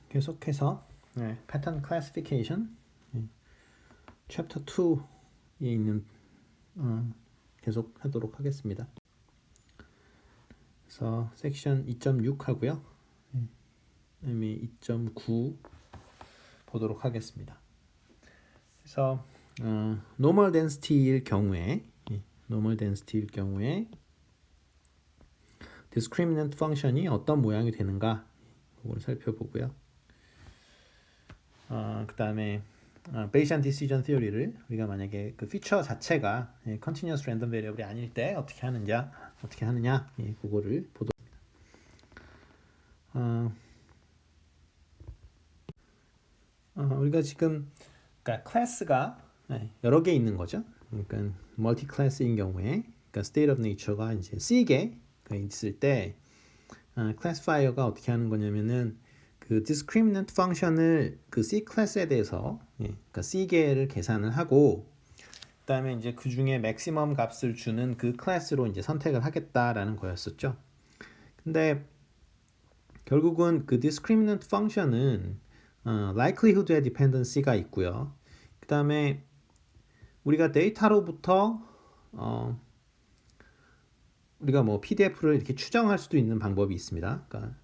계속해서 패턴 클래시피케이션 챕터 2에 있는 계속 하도록 하겠습니다. 그래서 섹션 2.6 하고요. 그다음에 2.9 보도록 하겠습니다. 그래서 normal density일 경우에 discriminant function이 어떤 모양이 되는가 그걸 살펴보고요. 그 다음에 Bayesian decision theory를 우리가 만약에 그 피처 자체가 continuous random variable이 아닐 때 어떻게 하느냐 그거를 보도록 합니다. 우리가 지금 그러니까 클래스가 여러 개 있는 거죠. 그러니까 멀티 클래스인 경우에 그러니까 state of nature가 이제 C개가 있을 때 클래시파이어가 어떻게 하는 거냐면은 그 discriminant function을 그 C 클래스에 대해서 그러니까 C개를 계산을 하고 그다음에 이제 그 중에 맥시멈 값을 주는 그 클래스로 이제 선택을 하겠다라는 거였었죠. 근데 결국은 그 discriminant function은 likelihood의 dependency가 있고요. 그다음에 우리가 데이터로부터 우리가 뭐 PDF를 이렇게 추정할 수도 있는 방법이 있습니다. 그러니까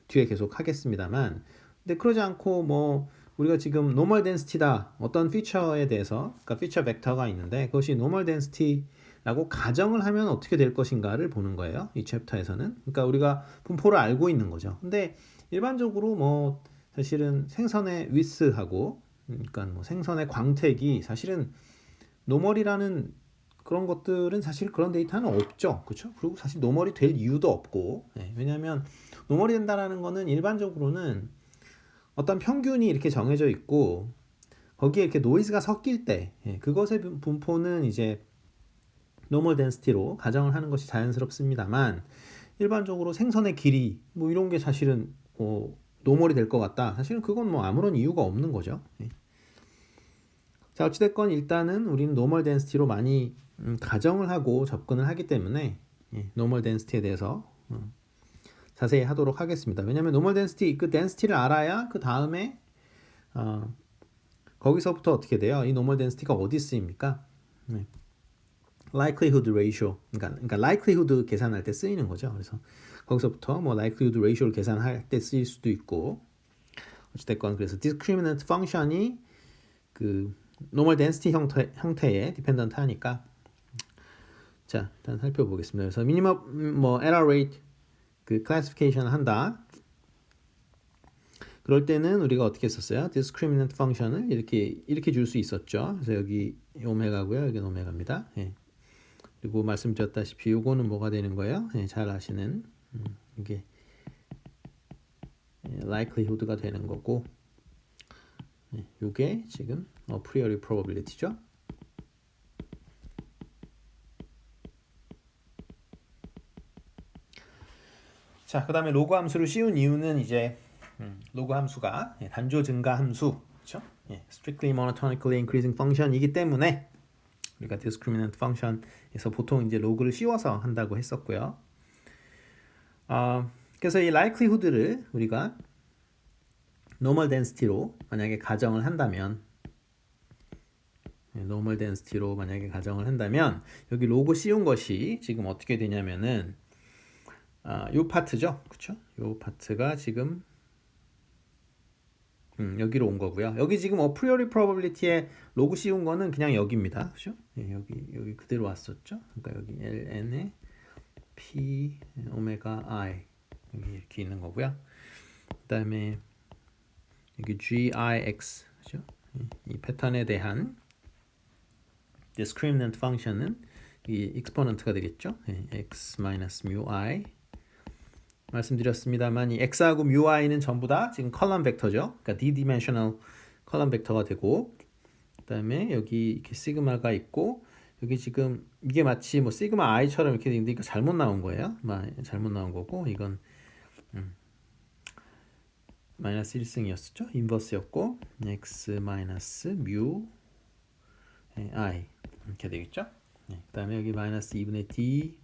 뒤에 계속 하겠습니다만, 근데 그러지 않고 뭐 우리가 지금 normal density다 어떤 피처에 대해서, 그러니까 피처 벡터가 있는데 그것이 normal density라고 가정을 하면 어떻게 될 것인가를 보는 거예요. 이 챕터에서는. 그러니까 우리가 분포를 알고 있는 거죠. 근데 일반적으로 뭐 사실은 생선의 위스하고, 그러니까 뭐 생선의 광택이 사실은 노멀이라는 그런 것들은 사실 그런 데이터는 없죠. 그렇죠? 그리고 사실 노멀이 될 이유도 없고. 왜냐하면 노멀이 된다라는 거는 일반적으로는 어떤 평균이 이렇게 정해져 있고 거기에 이렇게 노이즈가 섞일 때 그것의 분포는 이제 노멀 덴시티로 가정을 하는 것이 자연스럽습니다만 일반적으로 생선의 길이 뭐 이런 게 사실은 노멀이 될 것 같다. 사실은 그건 뭐 아무런 이유가 없는 거죠. 자, 어찌됐건 일단은 우리는 노멀 덴시티로 많이 가정을 하고 접근을 하기 때문에 노멀 덴시티에 대해서 자세히 하도록 하겠습니다. 왜냐하면 노멀 덴시티 그 덴시티를 알아야 그 다음에 거기서부터 어떻게 돼요? 이 노멀 덴시티가 어디 쓰입니까? likelihood ratio 그러니까 likelihood 계산할 때 쓰이는 거죠. 그래서 거기서부터 뭐 likelihood ratio를 계산할 때 쓰일 수도 있고 어찌됐건 그래서 discriminant function이 그 normal density 형태의 dependent 하니까 자 일단 살펴보겠습니다. 그래서 minimum 뭐 error rate 그 classification 한다. 그럴 때는 우리가 어떻게 썼어요? discriminant function을 이렇게 줄 수 있었죠. 그래서 여기 오메가고요. 여기는 오메가입니다. 그리고 말씀드렸다시피 요거는 뭐가 되는 거예요? 잘 아시는 이게 likelihood가 되는 거고 요게 지금 a priori probability죠. 자, 그 다음에 로그 함수를 씌운 이유는 이제 로그 함수가 단조 증가 함수, 그렇죠? strictly monotonically increasing function이기 때문에 우리가 discriminant function에서 보통 이제 로그를 씌워서 한다고 했었고요. 그래서 이 likelihood를 우리가 normal density로 만약에 가정을 한다면 normal density로 만약에 가정을 한다면 여기 로그 씌운 것이 지금 어떻게 되냐면은 요 파트죠. 그쵸? 요 파트가 지금 여기로 온 거고요. 여기 지금 a priori probability에 로그 씌운 거는 그냥 여기입니다. 그죠? 여기 그대로 왔었죠. 그러니까 여기 ln에 p 오메가 i 여기 이렇게 있는 거고요. 그다음에 여기 gix 그죠? 이 패턴에 대한 discriminant function은 이 exponent가 되겠죠. x mu i 말씀드렸습니다만 이 x하고 mu i는 전부 다 지금 컬럼 벡터죠. 그러니까 d-dimensional 컬럼 벡터가 되고 그다음에 여기 이렇게 시그마가 있고 여기 지금 이게 마치 뭐 시그마 i처럼 이렇게 되는데 이거 잘못 나온 거예요. 잘못 나온 거고 이건 마이너스 1승이었죠. 인버스였고 x 마이너스 mu i 이렇게 되겠죠. 그다음에 여기 마이너스 2분의 d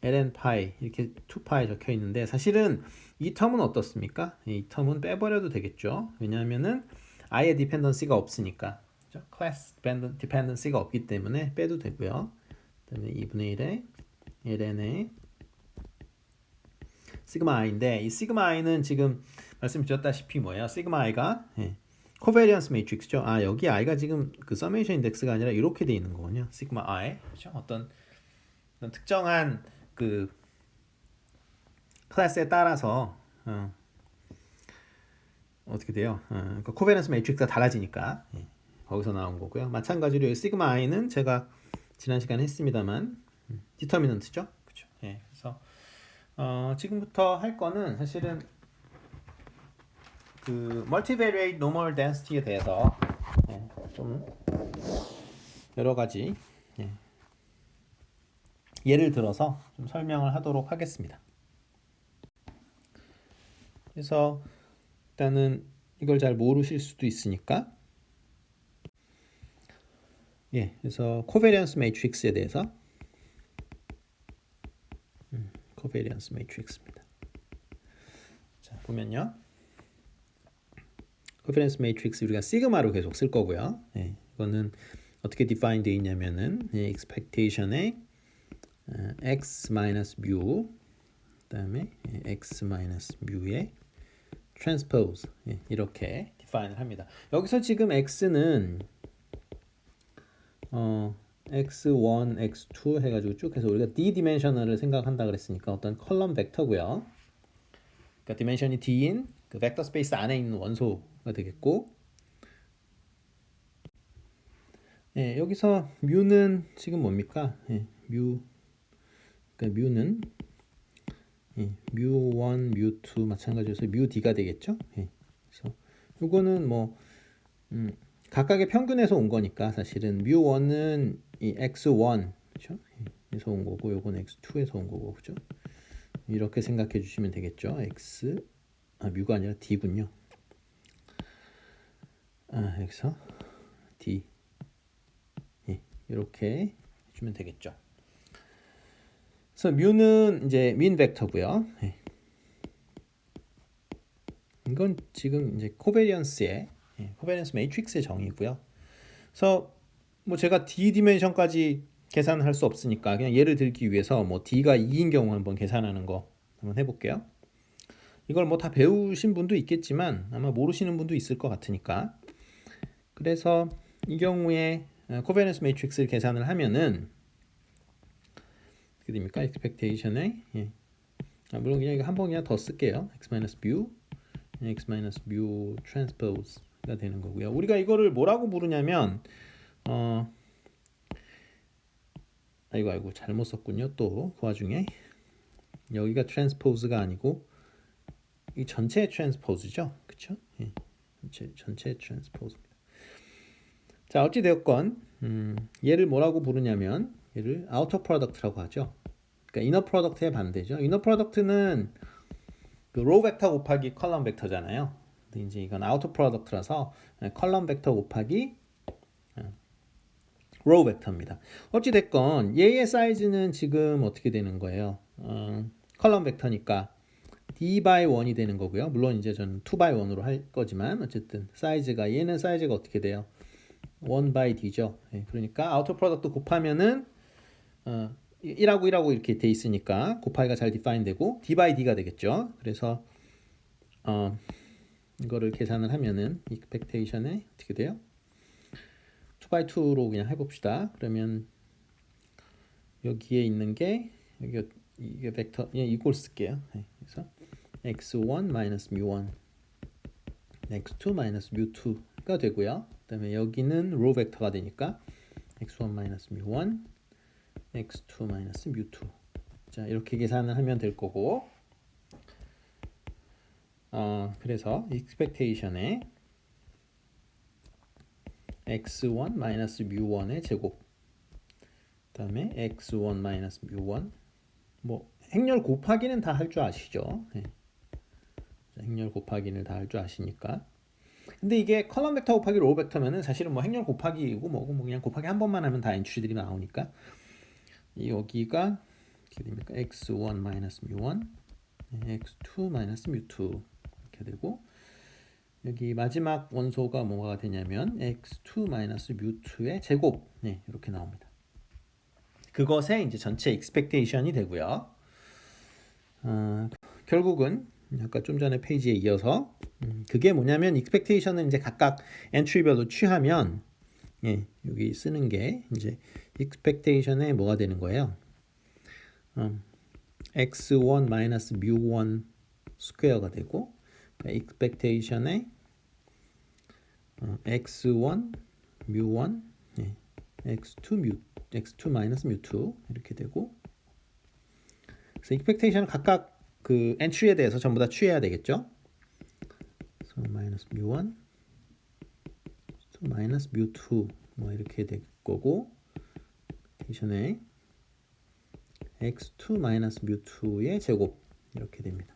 ln 파이 이렇게 2파이 적혀 있는데 사실은 이 텀은 어떻습니까? 이 텀은 빼버려도 되겠죠. 왜냐하면은 아예 디펜던시가 없으니까. 그죠? 클래스 디펜던시가 없기 때문에 빼도 되고요. 그다음에 2분의 1에 ln에 시그마 i인데 이 시그마 i는 지금 말씀드렸다시피 뭐예요? 시그마 i가 코베리언스 매트릭스죠. 아 여기 i가 지금 그 서메이션 인덱스가 아니라 이렇게 돼 있는 거군요. 시그마 i 그렇죠? 어떤 특정한 그 클래스에 따라서 어떻게 돼요? 그러니까 코베런스 매트릭스가 달라지니까 거기서 나온 거고요. 마찬가지로 이 시그마 i는 제가 지난 시간에 했습니다만 디터미넌트죠. 그렇죠? 예. 그래서 지금부터 할 거는 사실은 그 멀티베리에이트 노멀 덴시티에 대해서 좀 여러 가지 예를 들어서 좀 설명을 하도록 하겠습니다. 그래서 일단은 이걸 잘 모르실 수도 있으니까 그래서 코베리언스 매트릭스에 대해서 코베리언스 매트릭스입니다. 자, 보면요. 코베리언스 매트릭스 우리가 시그마로 계속 쓸 거고요. 이거는 어떻게 define 되어 있냐면은 expectation에 x mu 그다음에 x mu의 transpose 이렇게 define을 합니다. 여기서 지금 x는 x1, x2 해가지고 쭉 해서 우리가 d-dimensional을 생각한다 그랬으니까 어떤 컬럼 벡터고요. 그러니까 디멘션이 d인 그 벡터 스페이스 안에 있는 원소가 되겠고, 여기서 뮤는 지금 뭡니까? 그러니까 뮤는 뮤1, 뮤2 마찬가지로 뮤d가 되겠죠? 그래서 이거는 뭐 각각의 평균에서 온 거니까 사실은 뮤1은 이 x1 그렇죠? 에서 온 거고 요건 x2에서 온 거고 그죠? 이렇게 생각해 주시면 되겠죠. 뮤가 아니라 d군요. 여기서 d 이렇게 해주면 되겠죠. 그래서 뮤는 이제 민 벡터고요. 이건 지금 이제 코베리언스의 코베리언스 매트릭스의 정의고요. 그래서 뭐 제가 d 디멘션까지 계산할 수 없으니까 그냥 예를 들기 위해서 뭐 d가 2인 경우 한번 계산하는 거 한번 해볼게요. 이걸 뭐 다 배우신 분도 있겠지만 아마 모르시는 분도 있을 것 같으니까. 그래서 이 경우에 코베리언스 매트릭스를 계산을 하면은 어떻게 됩니까? expectation에 물론 그냥 이거 한 번 그냥 더 쓸게요. x-mu transpose가 되는 거고요. 우리가 이거를 뭐라고 부르냐면 아이고 잘못 썼군요. 또 그 와중에 여기가 transpose가 아니고 이 전체 transpose죠. 그렇죠? 전체 transpose입니다. 자, 어찌 되었건 얘를 뭐라고 부르냐면 얘를 outer product라고 하죠. 그러니까 inner product의 반대죠. inner product는 그 row 벡터 곱하기 컬럼 벡터잖아요. 근데 이제 이건 outer product라서 컬럼 벡터 곱하기 row 벡터입니다. 어찌 됐건 얘의 사이즈는 지금 어떻게 되는 거예요? 컬럼 벡터니까 d by 1이 되는 거고요. 물론 이제 저는 2 by 1으로 할 거지만 어쨌든 사이즈가 얘는 사이즈가 어떻게 돼요? 1 by d죠. 그러니까 outer product 곱하면은 1하고 1하고 이렇게 돼 있으니까 곱하기가 잘 define 되고 d by d가 되겠죠. 그래서 이거를 계산을 하면은 expectation에 어떻게 돼요? 2 by 2로 그냥 해봅시다. 그러면 여기에 있는 게 이게 벡터 이걸 쓸게요. 그래서 x1 minus mu1 x2 minus mu2가 되고요. 그다음에 여기는 row 벡터가 되니까 x1 minus mu1 x2 minus mu2 자 이렇게 계산을 하면 될 거고 그래서 expectation에 x1 minus mu1의 제곱 그다음에 x1 minus mu1 뭐 행렬 곱하기는 다 할 줄 아시죠? 행렬 곱하기를 다 할 줄 아시니까. 근데 이게 컬럼 벡터 곱하기 로우 벡터면은 사실은 뭐 행렬 곱하기고 뭐고 뭐 그냥 곱하기 한 번만 하면 다 엔트리들이 나오니까 여기가 어떻게 됩니까? x1 마이너스 mu1 x2 마이너스 mu2 이렇게 되고 여기 마지막 원소가 뭐가 되냐면 x2 마이너스 mu2의 제곱 이렇게 나옵니다. 그것의 이제 전체 expectation이 되고요. 결국은 아까 좀 전에 페이지에 이어서 그게 뭐냐면 expectation은 이제 각각 엔트리별로 취하면 여기 쓰는 게 이제 expectation에 뭐가 되는 거예요? x1 마이너스 mu1 스퀘어가 되고 expectation에 x1 mu1 x2 마이너스 mu2 이렇게 되고 그래서 expectation은 각각 그 엔트리에 대해서 전부 다 취해야 되겠죠. so 마이너스 mu1 마이너스 mu2 뭐 이렇게 될 거고 expectation에 x2 마이너스 mu2의 제곱 이렇게 됩니다.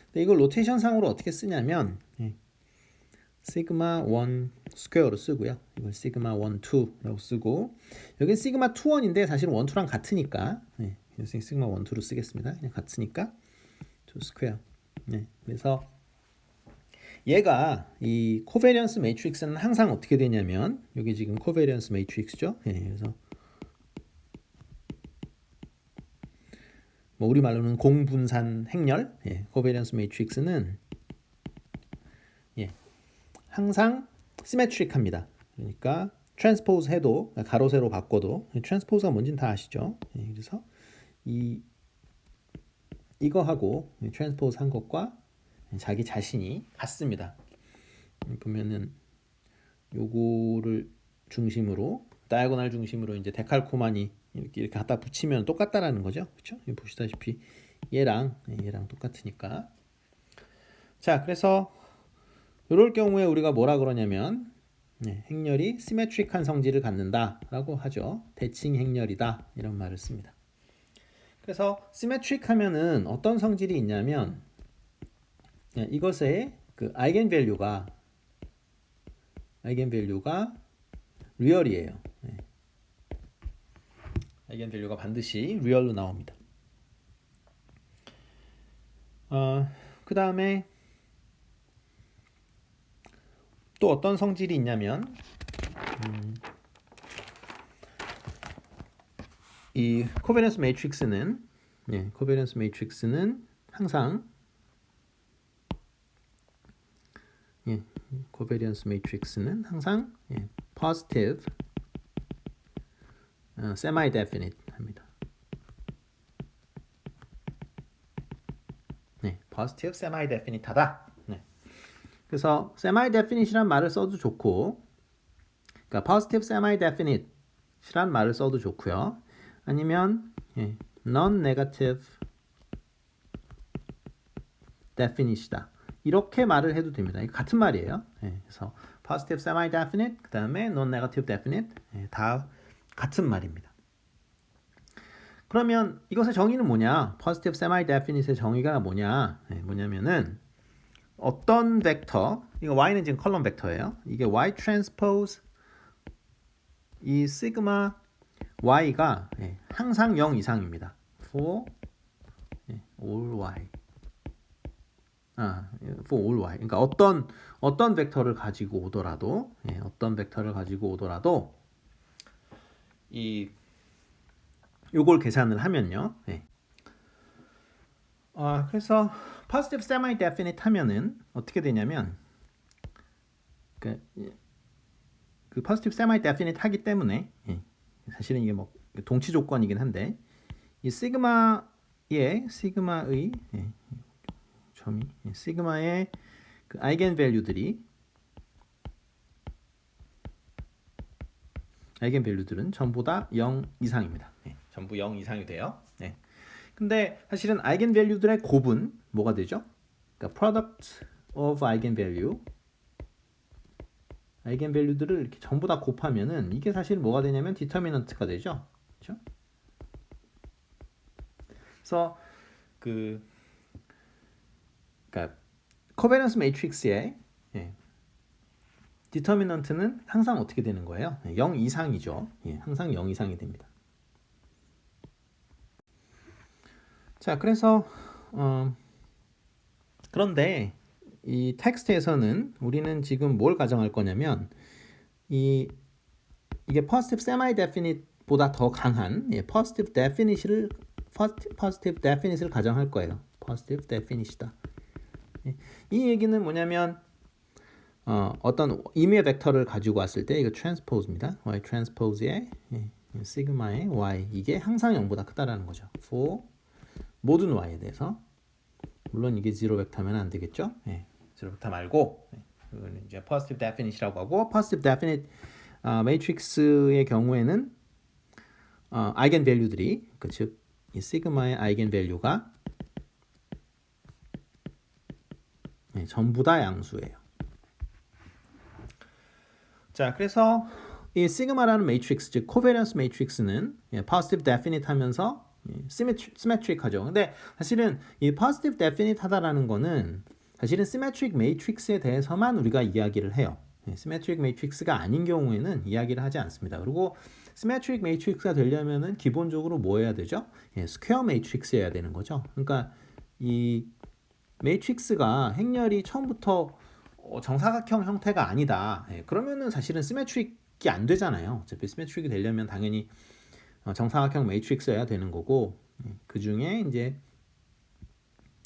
근데 이걸 로테이션 상으로 어떻게 쓰냐면 시그마 1 스퀘어로 쓰고요. 이걸 시그마 1, 2라고 쓰고 여긴 시그마 2, 1인데 사실은 1, 2랑 같으니까 그래서 시그마 1, 2로 쓰겠습니다. 그냥 같으니까 2 스퀘어. 그래서 얘가 이 코베리언스 매트릭스는 항상 어떻게 되냐면 여기 지금 코베리언스 매트릭스죠. 그래서 뭐 우리 말로는 공분산 행렬 코베리언스 매트릭스는 항상 시메트릭합니다. 그러니까 트랜스포즈 해도 가로 세로 바꿔도 트랜스포즈가 뭔지는 다 아시죠? 그래서 이거하고 트랜스포즈 한 것과 자기 자신이 같습니다. 보면은 요거를 중심으로 다이아고날 중심으로 이제 데칼코마니 이렇게 갖다 붙이면 똑같다라는 거죠. 그렇죠? 보시다시피 얘랑 똑같으니까. 자, 그래서 이럴 경우에 우리가 뭐라 그러냐면 행렬이 시메트릭한 성질을 갖는다라고 하죠. 대칭 행렬이다 이런 말을 씁니다. 그래서 시메트릭 하면은 어떤 성질이 있냐면 이것의 그 아이겐밸류가 리얼이에요. 아이겐밸류가 반드시 리얼로 나옵니다. 그 다음에 또 어떤 성질이 있냐면 이 코베리언스 매트릭스는 항상 코베리언스 매트릭스는 항상 positive semi-definite 합니다. positive semi-definite 하다. 그래서 semi-definite이란 말을 써도 좋고 그러니까 positive semi-definite이란 말을 써도 좋고요. 아니면 non-negative definite이다. 이렇게 말을 해도 됩니다. 이거 같은 말이에요. 그래서 positive semi-definite 그 다음에 non-negative definite 다 같은 말입니다. 그러면 이것의 정의는 뭐냐? positive semi-definite의 정의가 뭐냐면은 어떤 벡터, 이거 y는 지금 컬럼 벡터예요. 이게 y 트랜스포즈 이 시그마 y가 항상 0 이상입니다. for all y. for all y. 그러니까 어떤 벡터를 가지고 오더라도 요걸 계산을 하면요. 그래서 positive semi-definite 하면은 어떻게 되냐면 그 positive semi-definite 하기 때문에 사실은 이게 뭐 동치 조건이긴 한데 이 시그마의 그 아이겐밸류들은 전부 다 0 이상입니다. 전부 0 이상이 돼요. 근데 사실은 아이겐밸류들의 곱은 뭐가 되죠? 그러니까 product of 아이겐밸류들을 이렇게 전부 다 곱하면은 이게 사실 뭐가 되냐면 디터미넌트가 되죠. 그렇죠? 그래서 그러니까 코베런스 매트릭스의 디터미넌트는 항상 어떻게 되는 거예요? 0 이상이죠. 항상 0 이상이 됩니다. 자, 그래서 그런데 이 텍스트에서는 우리는 지금 뭘 가정할 거냐면 이게 positive semi-definite보다 더 강한 positive definite를 가정할 거예요. positive definite이다. 이 얘기는 뭐냐면 어떤 임의 벡터를 가지고 왔을 때 이거 transpose입니다. y transpose의 시그마의 y 이게 항상 0보다 크다라는 거죠. for 모든 y에 대해서. 물론 이게 0 벡터면 안 되겠죠. 0 벡터 말고 이거는 이제 positive definite이라고 하고 positive definite 매트릭스의 경우에는 아이겐 밸류들이 즉 이 시그마의 아이겐 밸류가 전부 다 양수예요. 자, 그래서 이 시그마라는 매트릭스, 즉 코베런스 매트릭스는 positive definite 하면서 symmetric하죠. 근데 사실은 이 positive definite 하다라는 거는 사실은 symmetric matrix에 대해서만 우리가 이야기를 해요. symmetric matrix가 아닌 경우에는 이야기를 하지 않습니다. 그리고 symmetric matrix가 되려면은 기본적으로 뭐 해야 되죠? square matrix여야 되는 거죠. 그러니까 이 매트릭스가 행렬이 처음부터 정사각형 형태가 아니다. 그러면은 사실은 시메트릭이 안 되잖아요. 어차피 시메트릭이 되려면 당연히 정사각형 매트릭스여야 되는 거고 그 중에 이제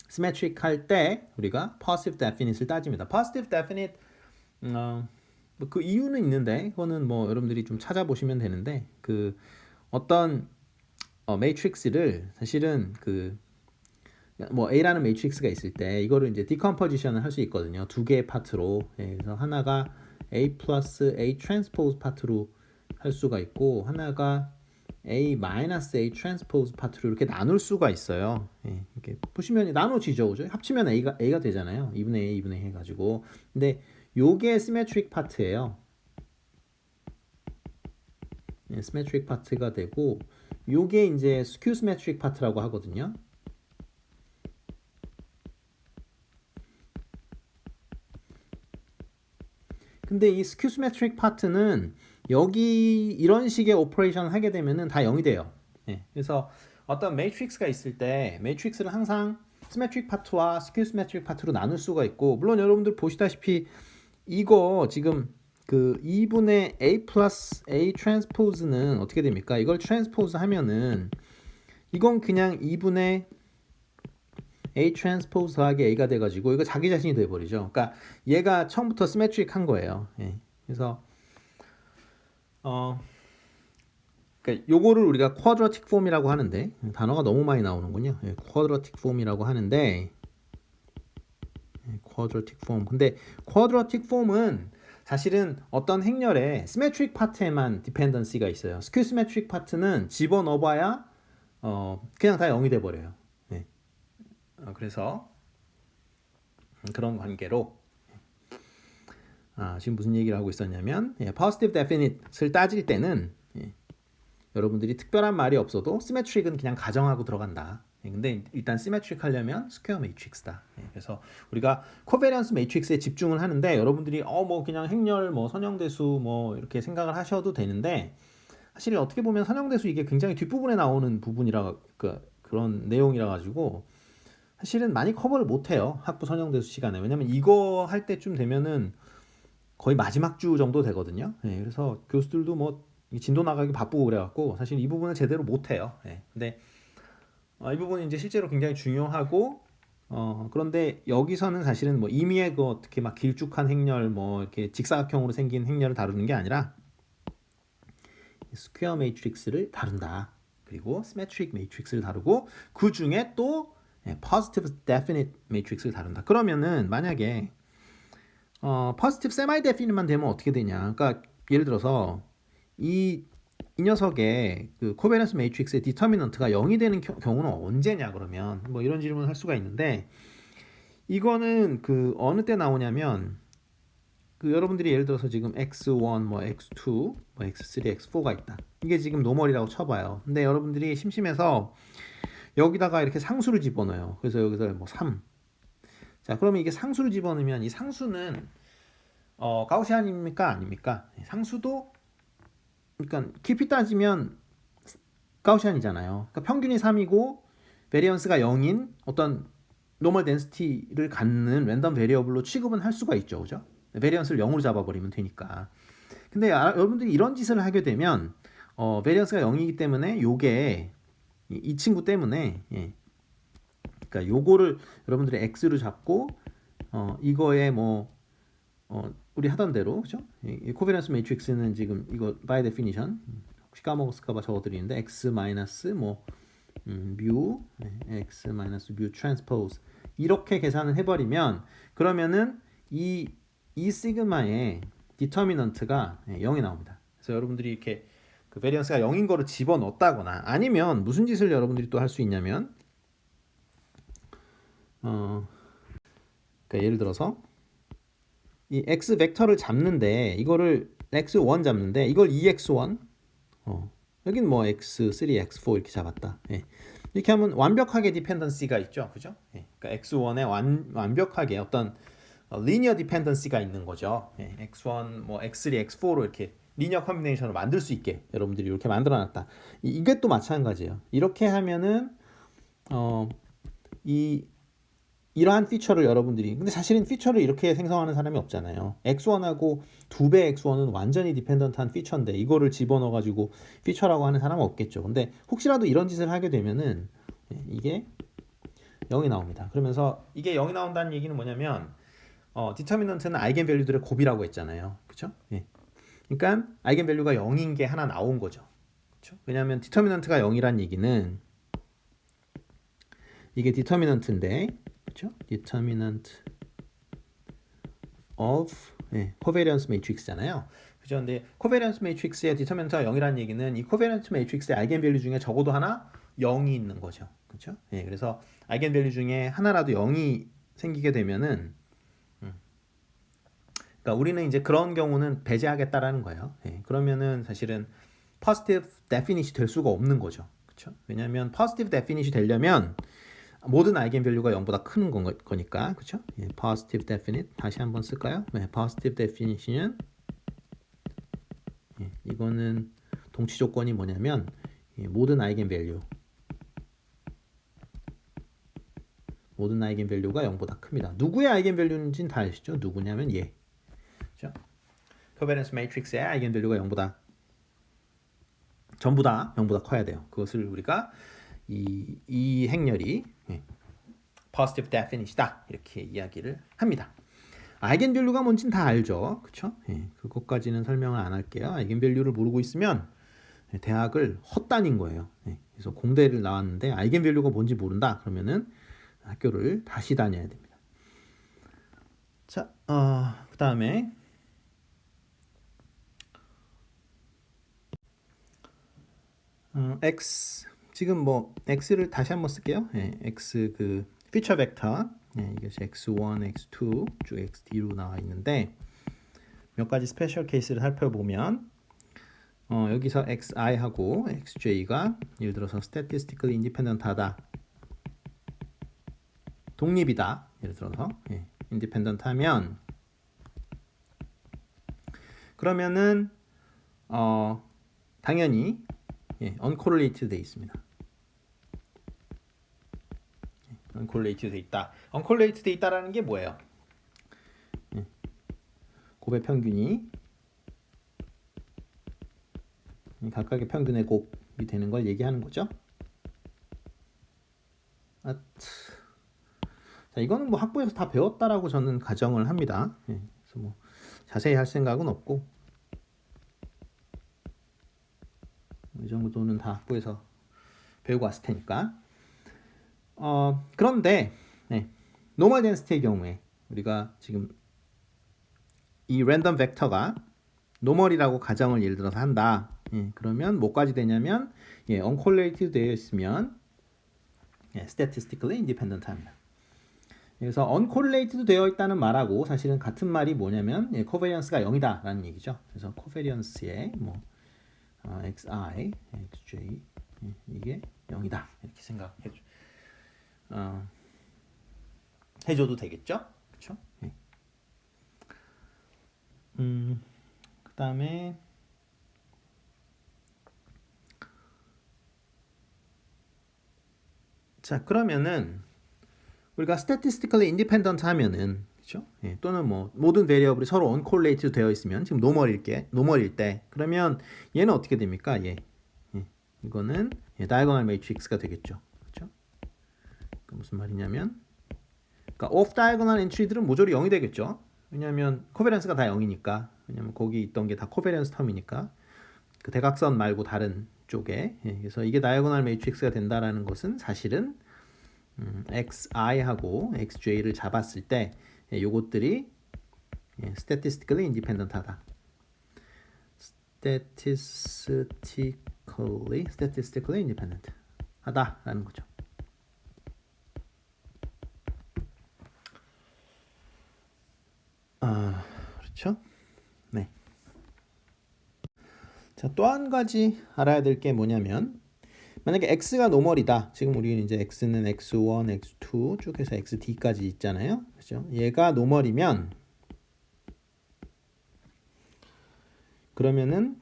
시메트릭 할 때 우리가 positive definite를 따집니다. positive definite 그 이유는 있는데 그거는 뭐 여러분들이 좀 찾아보시면 되는데 그 어떤 매트릭스를 사실은 그 뭐 A라는 매트릭스가 있을 때 이거를 이제 디컴포지션을 할 수 있거든요. 두 개의 파트로. 그래서 하나가 A 플러스 A 트랜스포즈 파트로 할 수가 있고 하나가 A 마이너스 A 트랜스포즈 파트로 이렇게 나눌 수가 있어요. 이렇게 보시면 나눠지죠, 그죠? 합치면 A가 되잖아요. 2분의 A, 2분의 A 해가지고. 근데 요게 시메트릭 파트예요. 시메트릭 파트가 되고 요게 이제 스큐 시메트릭 파트라고 하거든요. 근데 이 스큐 시메트릭 파트는 여기 이런 식의 오퍼레이션을 하게 되면은 다 0이 돼요. 그래서 어떤 매트릭스가 있을 때 매트릭스를 항상 시메트릭 파트와 스큐 시메트릭 파트로 나눌 수가 있고 물론 여러분들 보시다시피 이거 지금 그 2분의 A 플러스 A 트랜스포즈는 어떻게 됩니까? 이걸 트랜스포즈 하면은 이건 그냥 2분의 A 트랜스포즈 더하기 A가 돼가지고 이거 자기 자신이 돼버리죠. 그러니까 얘가 처음부터 시메트릭한 거예요. 그래서 그러니까 요거를 우리가 쿼드라틱 폼이라고 하는데 단어가 너무 많이 나오는군요. 쿼드라틱 폼이라고 하는데 쿼드라틱 폼. 근데 쿼드라틱 폼은 사실은 어떤 행렬의 시메트릭 파트에만 디펜던시가 있어요. 스큐 시메트릭 파트는 집어넣어봐야 그냥 다 0이 돼버려요. 그래서 그런 관계로 지금 무슨 얘기를 하고 있었냐면 positive definite를 따질 때는 여러분들이 특별한 말이 없어도 시메트릭은 그냥 가정하고 들어간다. 근데 일단 시메트릭 하려면 스퀘어 매트릭스다. 그래서 우리가 코베런스 매트릭스에 집중을 하는데 여러분들이 뭐 그냥 행렬 뭐 선형대수 뭐 이렇게 생각을 하셔도 되는데 사실 어떻게 보면 선형대수 이게 굉장히 뒷부분에 나오는 부분이라 그런 내용이라 가지고 사실은 많이 커버를 못해요. 학부 선형대수 시간에. 왜냐면 이거 할 때쯤 되면은 거의 마지막 주 정도 되거든요. 그래서 교수들도 뭐 진도 나가기 바쁘고 그래갖고 사실 이 부분을 제대로 못해요. 근데 이 부분이 이제 실제로 굉장히 중요하고 그런데 여기서는 사실은 뭐 임의의 그 어떻게 막 길쭉한 행렬 뭐 이렇게 직사각형으로 생긴 행렬을 다루는 게 아니라 스퀘어 매트릭스를 다룬다. 그리고 시메트릭 매트릭스를 다루고 그 중에 또 positive definite 매트릭스를 다룬다. 그러면은 만약에 positive semi definite만 되면 어떻게 되냐? 그러니까 예를 들어서 이 녀석의 그 코베런스 매트릭스의 디터미넌트가 0이 되는 경우는 언제냐 그러면 뭐 이런 질문을 할 수가 있는데 이거는 그 어느 때 나오냐면 그 여러분들이 예를 들어서 지금 x1, 뭐 x2, 뭐 x3, x4가 있다. 이게 지금 노멀이라고 쳐봐요. 근데 여러분들이 심심해서 여기다가 이렇게 상수를 집어넣어요. 그래서 여기서 뭐 3. 자, 그러면 이게 상수를 집어넣으면 이 상수는 가우시안입니까? 아닙니까? 상수도 그러니까 깊이 따지면 가우시안이잖아요. 그러니까 평균이 3이고 베리언스가 0인 어떤 노멀 덴시티를 갖는 랜덤 베리어블로 취급은 할 수가 있죠. 그죠? 베리언스를 0으로 잡아버리면 되니까. 근데 여러분들이 이런 짓을 하게 되면 베리언스가 0이기 때문에 요게 이 친구 때문에 그러니까 요거를 여러분들이 x로 잡고 이거에 우리 하던 대로 그죠? 이 코베런스 매트릭스는 지금 이거 by definition 혹시 까먹었을까봐 적어드리는데 x 마이너스 뮤 x 마이너스 뮤 트랜스포즈 이렇게 계산을 해버리면 그러면은 이 시그마의 디터미넌트가 0이 나옵니다. 그래서 여러분들이 이렇게 그 베리언스가 0인 거를 집어넣었다거나 아니면 무슨 짓을 여러분들이 또 할 수 있냐면 그러니까 예를 들어서 이 x 벡터를 잡는데 이거를 x1 잡는데 이걸 2x1 여긴 x3, x4 이렇게 잡았다. 이렇게 하면 완벽하게 디펜던시가 있죠. 그죠? 그러니까 x1에 완벽하게 어떤 리니어 디펜던시가 있는 거죠. x1, x3, x4로 이렇게 리니어 컨비네이션을 만들 수 있게 여러분들이 이렇게 만들어 놨다. 이게 또 마찬가지예요. 이렇게 하면은 이러한 피처를 여러분들이 근데 사실은 피처를 이렇게 생성하는 사람이 없잖아요. x1하고 2배 x1은 완전히 디펜던트한 피처인데 이거를 집어넣어 가지고 피처라고 하는 사람은 없겠죠. 근데 혹시라도 이런 짓을 하게 되면은 이게 0이 나옵니다. 그러면서 이게 0이 나온다는 얘기는 뭐냐면 디터미넌트는 아이겐 밸류들의 곱이라고 했잖아요. 그렇죠? 그러니까 아이겐 밸류가 0인 게 하나 나온 거죠. 그렇죠? 왜냐하면 디터미넌트가 0이란 얘기는 이게 디터미넌트인데 그렇죠? determinant of covariance matrix잖아요. 그죠? 근데 covariance matrix의 determinant가 0이라는 얘기는 이 covariance matrix의 아이겐밸류 중에 적어도 하나 0이 있는 거죠. 그렇죠? 그래서 아이겐밸류 중에 하나라도 0이 생기게 되면은 그러니까 우리는 이제 그런 경우는 배제하겠다라는 거예요. 그러면은 사실은 positive definite이 될 수가 없는 거죠. 그렇죠? 왜냐하면 positive definite이 되려면 모든 아이겐 밸류가 0보다 큰 거니까 그렇죠? positive definite 다시 한번 쓸까요? positive definition은 이거는 동치 조건이 뭐냐면 모든 아이겐 밸류가 0보다 큽니다. 누구의 아이겐 밸류인지는 다 아시죠? 누구냐면 얘. 그렇죠? 코베런스 매트릭스의 아이겐 밸류가 0보다 전부 다 0보다 커야 돼요. 그것을 우리가 이 행렬이 positive definite이다 이렇게 이야기를 합니다. 아이겐 밸류가 뭔진 다 알죠, 그렇죠? 그것까지는 설명을 안 할게요. 아이겐 밸류를 모르고 있으면 대학을 헛다닌 거예요. 그래서 공대를 나왔는데 아이겐 밸류가 뭔지 모른다 그러면은 학교를 다시 다녀야 됩니다. 자, 그 다음에 x 지금 x를 다시 한번 쓸게요. x 그 피처 벡터 이것이 x1, x2 쭉 xd로 나와 있는데 몇 가지 스페셜 케이스를 살펴보면 여기서 xi하고 xj가 예를 들어서 statistically independent하다, 독립이다. 예를 들어서 independent하면 그러면은 당연히 uncorrelated 돼 있습니다. uncorrelated 돼 있다. uncorrelated 돼 있다라는 게 뭐예요? 곱의 평균이 각각의 평균의 곱이 되는 걸 얘기하는 거죠. 자, 이거는 학부에서 다 배웠다라고 저는 가정을 합니다. 그래서 자세히 할 생각은 없고 이 정도는 다 학부에서 배우고 왔을 테니까. 그런데 노멀 덴시티의 경우에 우리가 지금 이 랜덤 벡터가 노멀이라고 가정을 예를 들어서 한다. 그러면 뭐까지 되냐면 uncorrelated 되어 있으면 statistically independent 합니다. 그래서 uncorrelated 되어 있다는 말하고 사실은 같은 말이 뭐냐면 covariance가 0이다 라는 얘기죠. 그래서 covariance의 xi, xj 이게 0이다 이렇게 해줘도 되겠죠. 그렇죠? 그 다음에 자, 그러면은 우리가 statistically independent 하면은 그렇죠? 예, 또는 뭐 모든 베리어블이 서로 uncorrelated 되어 있으면 지금 노멀일 때 그러면 얘는 어떻게 됩니까? 이거는 diagonal matrix가 되겠죠. 그렇죠? 그러니까 무슨 말이냐면 그러니까 off diagonal entry들은 모조리 0이 되겠죠. 왜냐하면 코베런스가 다 0이니까. 왜냐면 거기 있던 게 다 코베런스 텀이니까. 그 대각선 말고 다른 쪽에. 그래서 이게 다이아고널 매트릭스가 된다라는 것은 사실은 xi하고 xj를 잡았을 때 요것들이 statistically independent하다. statistically independent 하다라는 거죠. 그렇죠? 네. 자, 또 한 가지 알아야 될 게 뭐냐면 만약에 x가 노멀이다. 지금 우리는 이제 x는 x1, x2 쭉 해서 xd까지 있잖아요. 그렇죠? 얘가 노멀이면 그러면은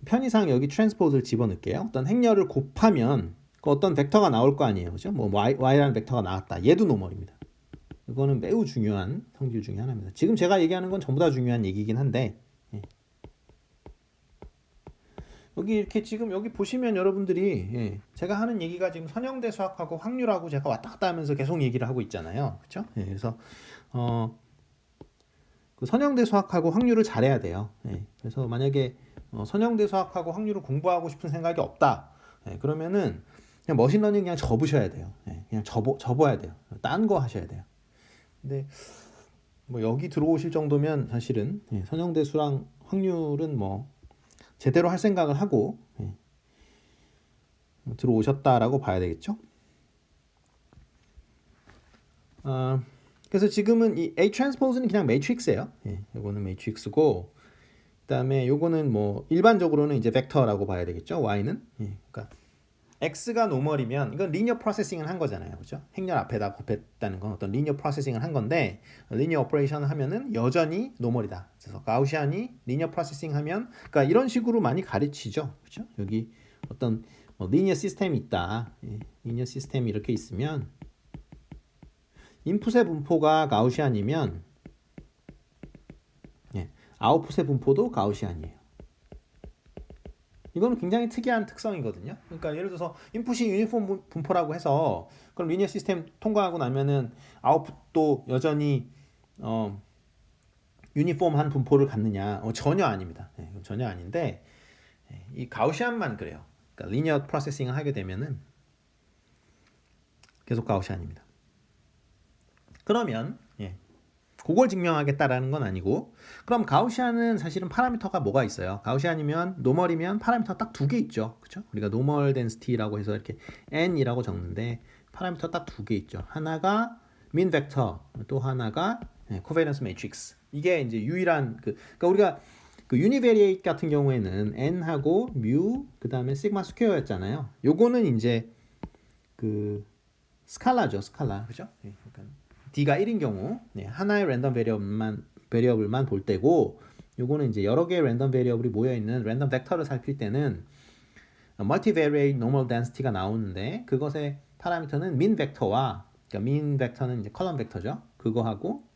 편의상 여기 트랜스포즈를 집어넣을게요. 어떤 행렬을 곱하면 그 어떤 벡터가 나올 거 아니에요. 그죠? 뭐 y라는 벡터가 나왔다. 얘도 노멀입니다. 이거는 매우 중요한 성질 중에 하나입니다. 지금 제가 얘기하는 건 전부 다 중요한 얘기긴 한데 여기 이렇게 지금 여기 보시면 여러분들이 제가 하는 얘기가 지금 선형대 수학하고 확률하고 제가 왔다 갔다 하면서 계속 얘기를 하고 있잖아요. 그렇죠? 그래서 그 선형대 수학하고 확률을 잘해야 돼요. 그래서 만약에 선형대 수학하고 확률을 공부하고 싶은 생각이 없다. 그러면은 그냥 머신러닝 그냥 접으셔야 돼요. 그냥 접어야 돼요. 딴 거 하셔야 돼요. 근데 뭐 여기 들어오실 정도면 사실은 선형대 수랑 확률은 뭐 제대로 할 생각을 하고 들어오셨다라고 봐야 되겠죠. 그래서 지금은 이 A 트랜스포즈는 그냥 매트릭스예요. 이거는 매트릭스고 그다음에 요거는 뭐 일반적으로는 이제 벡터라고 봐야 되겠죠. Y는 그러니까 X가 노멀이면 이건 리니어 프로세싱을 한 거잖아요. 그렇죠? 행렬 앞에다 곱했다는 건 어떤 리니어 프로세싱을 한 건데 리니어 오퍼레이션을 하면은 여전히 노멀이다. 그래서 가우시안이 리니어 프로세싱 하면 그러니까 이런 식으로 많이 가르치죠. 그렇죠? 여기 어떤 리니어 시스템이 있다. 리니어 시스템이 이렇게 있으면 인풋의 분포가 가우시안이면 아웃풋의 분포도 가우시안이에요. 이거는 굉장히 특이한 특성이거든요. 그러니까 예를 들어서 인풋이 유니폼 분포라고 해서 그럼 리니어 시스템 통과하고 나면은 아웃풋도 여전히 유니폼한 분포를 갖느냐? 전혀 아닙니다. 전혀 아닌데 이 가우시안만 그래요. 그러니까 리니어 프로세싱을 하게 되면은 계속 가우시안입니다. 그러면 그걸 증명하겠다라는 건 아니고 그럼 가우시안은 사실은 파라미터가 뭐가 있어요? 가우시안이면 노멀이면 파라미터 딱 두 개 있죠. 그렇죠? 우리가 노멀 덴시티라고 해서 이렇게 n이라고 적는데 파라미터 딱 두 개 있죠. 하나가 민 벡터, 또 하나가 코베런스 매트릭스. 이게 이제 유일한 그러니까 우리가 그 유니베리에이트 같은 경우에는 n하고 뮤 그다음에 시그마 스퀘어였잖아요. 요거는 이제 그 스칼라죠, 스칼라. 그죠? 그러니까 D가 1인 경우 하나의 랜덤 베리어블만 볼 때고 요거는 이제 여러 개의 랜덤 베리어블이 모여 있는 랜덤 벡터를 살필 때는 multivariate normal density가 나오는데 그것의 파라미터는 min 벡터와 그러니까 min 벡터는 이제 컬럼 벡터죠. 그거하고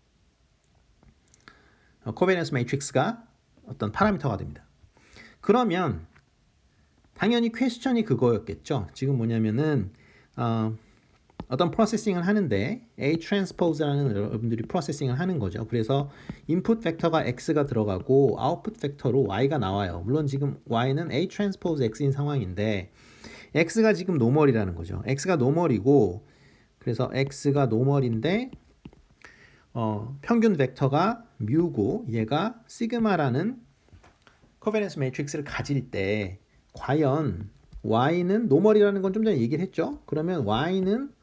코베런스 매트릭스가 어떤 파라미터가 됩니다. 그러면 당연히 퀘스천이 그거였겠죠. 지금 뭐냐면은 어떤 프로세싱을 하는데 A 트랜스포즈라는 여러분들이 프로세싱을 하는 거죠. 그래서 인풋 벡터가 X가 들어가고 아웃풋 벡터로 Y가 나와요. 물론 지금 Y는 A 트랜스포즈 X인 상황인데 X가 지금 노멀이라는 거죠. X가 노멀이고 그래서 X가 노멀인데 평균 벡터가 뮤고 얘가 시그마라는 코베런스 매트릭스를 가질 때 과연 Y는 노멀이라는 건 좀 전에 얘기를 했죠. 그러면 Y는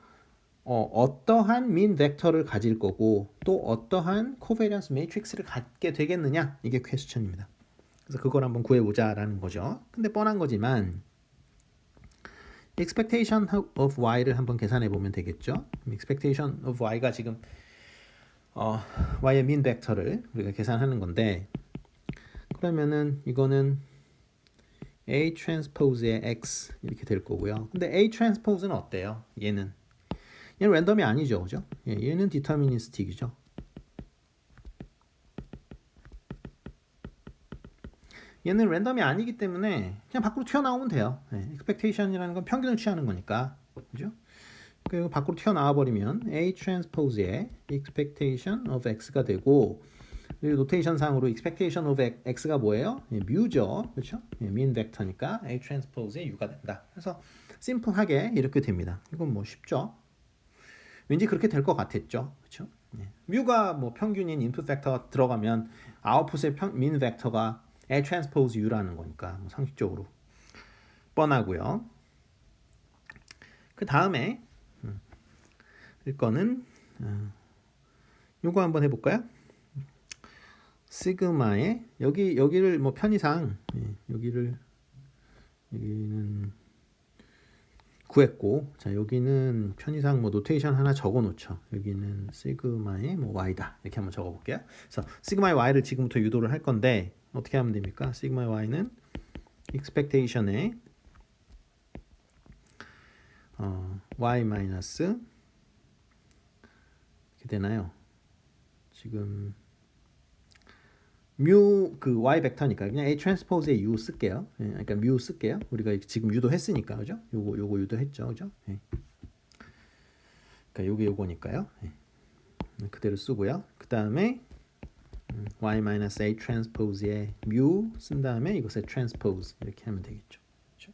어떠한 민 벡터를 가질 거고 또 어떠한 코베런스 매트릭스를 갖게 되겠느냐 이게 퀘스천입니다. 그래서 그걸 한번 구해보자라는 거죠. 근데 뻔한 거지만 expectation of y를 한번 계산해 보면 되겠죠. expectation of y가 지금 y의 민 벡터를 우리가 계산하는 건데 그러면은 이거는 A 트랜스포즈의 X 이렇게 될 거고요. 근데 A 트랜스포즈는 어때요? 얘는 랜덤이 아니죠, 그죠? 얘는 디터미니스틱이죠. 얘는 랜덤이 아니기 때문에 그냥 밖으로 튀어나오면 돼요. expectation이라는 건 평균을 취하는 거니까, 그죠? 그리고 밖으로 튀어나와 버리면 A transpose의 expectation of x가 되고, 그리고 노테이션 상으로 expectation of x가 뭐예요? mu죠, 그렇죠? mean 벡터니까 A transpose의 u가 된다. 그래서 심플하게 이렇게 됩니다. 이건 뭐 쉽죠? 왠지 그렇게 될 것 같았죠, 그렇죠? mu가 뭐 평균인 input 벡터 들어가면 아웃풋의 mean 벡터가 A transpose U라는 거니까 뭐 상식적으로 뻔하고요. 그 다음에 이거는 요거 한번 해볼까요? 시그마의 여기를 뭐 편의상 여기는 구했고, 자 여기는 편의상 뭐 노테이션 하나 적어놓죠. 여기는 시그마의 뭐 y다 이렇게 한번 적어볼게요. 그래서 시그마의 y를 지금부터 유도를 할 건데 어떻게 하면 됩니까? 시그마의 y는 expectation에 y 마이너스 이렇게 되나요? 지금 뮤 그 y 벡터니까 그냥 A 트랜스포즈에 u 쓸게요. 그러니까 뮤 쓸게요. 우리가 지금 유도했으니까, 그죠? 요거 유도했죠, 그죠? 그러니까 요거니까요. 그대로 쓰고요. 그 다음에 y 마이너스 A 트랜스포즈에 뮤 쓴 다음에 이것의 트랜스포즈 이렇게 하면 되겠죠. 그렇죠?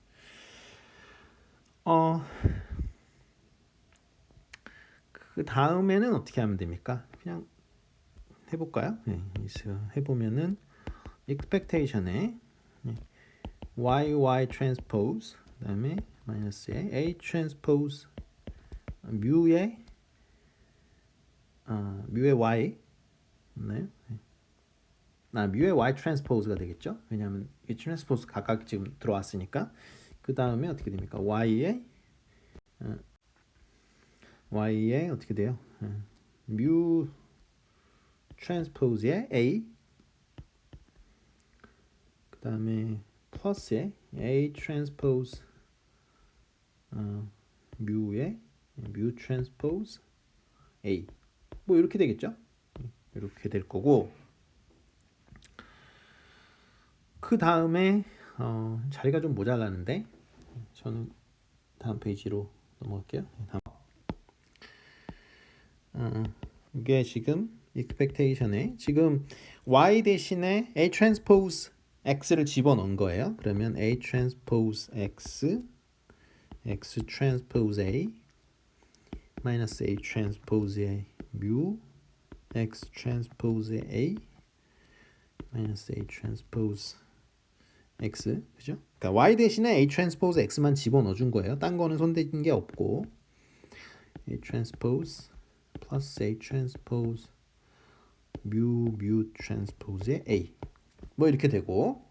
그 다음에는 어떻게 하면 됩니까? 그냥 해볼까요? 해보면은 expectation에 y transpose 그다음에 마이너스에 a transpose 뮤의 y 맞나요? 뮤의 y transpose가 되겠죠? 왜냐하면 이 transpose 각각 지금 들어왔으니까. 그 다음에 어떻게 됩니까? y의 어떻게 돼요? 뮤 transpose의 a 그 다음에 플러스의 A transpose 뮤의 뮤 transpose A 뭐 이렇게 되겠죠? 이렇게 될 거고, 그 다음에 자리가 좀 모자라는데 저는 다음 페이지로 넘어갈게요. 이게 지금 expectation에 지금 y 대신에 A transpose x를 집어넣은 거예요. 그러면 A transpose x, x transpose a, 마이너스 A transpose a, 뮤, x transpose a, 마이너스 A transpose x, 그죠? 그러니까 y 대신에 A transpose x만 집어넣어준 거예요. 딴 거는 손댄 게 없고, A transpose 플러스 A transpose 뮤 transpose a 뭐 이렇게 되고,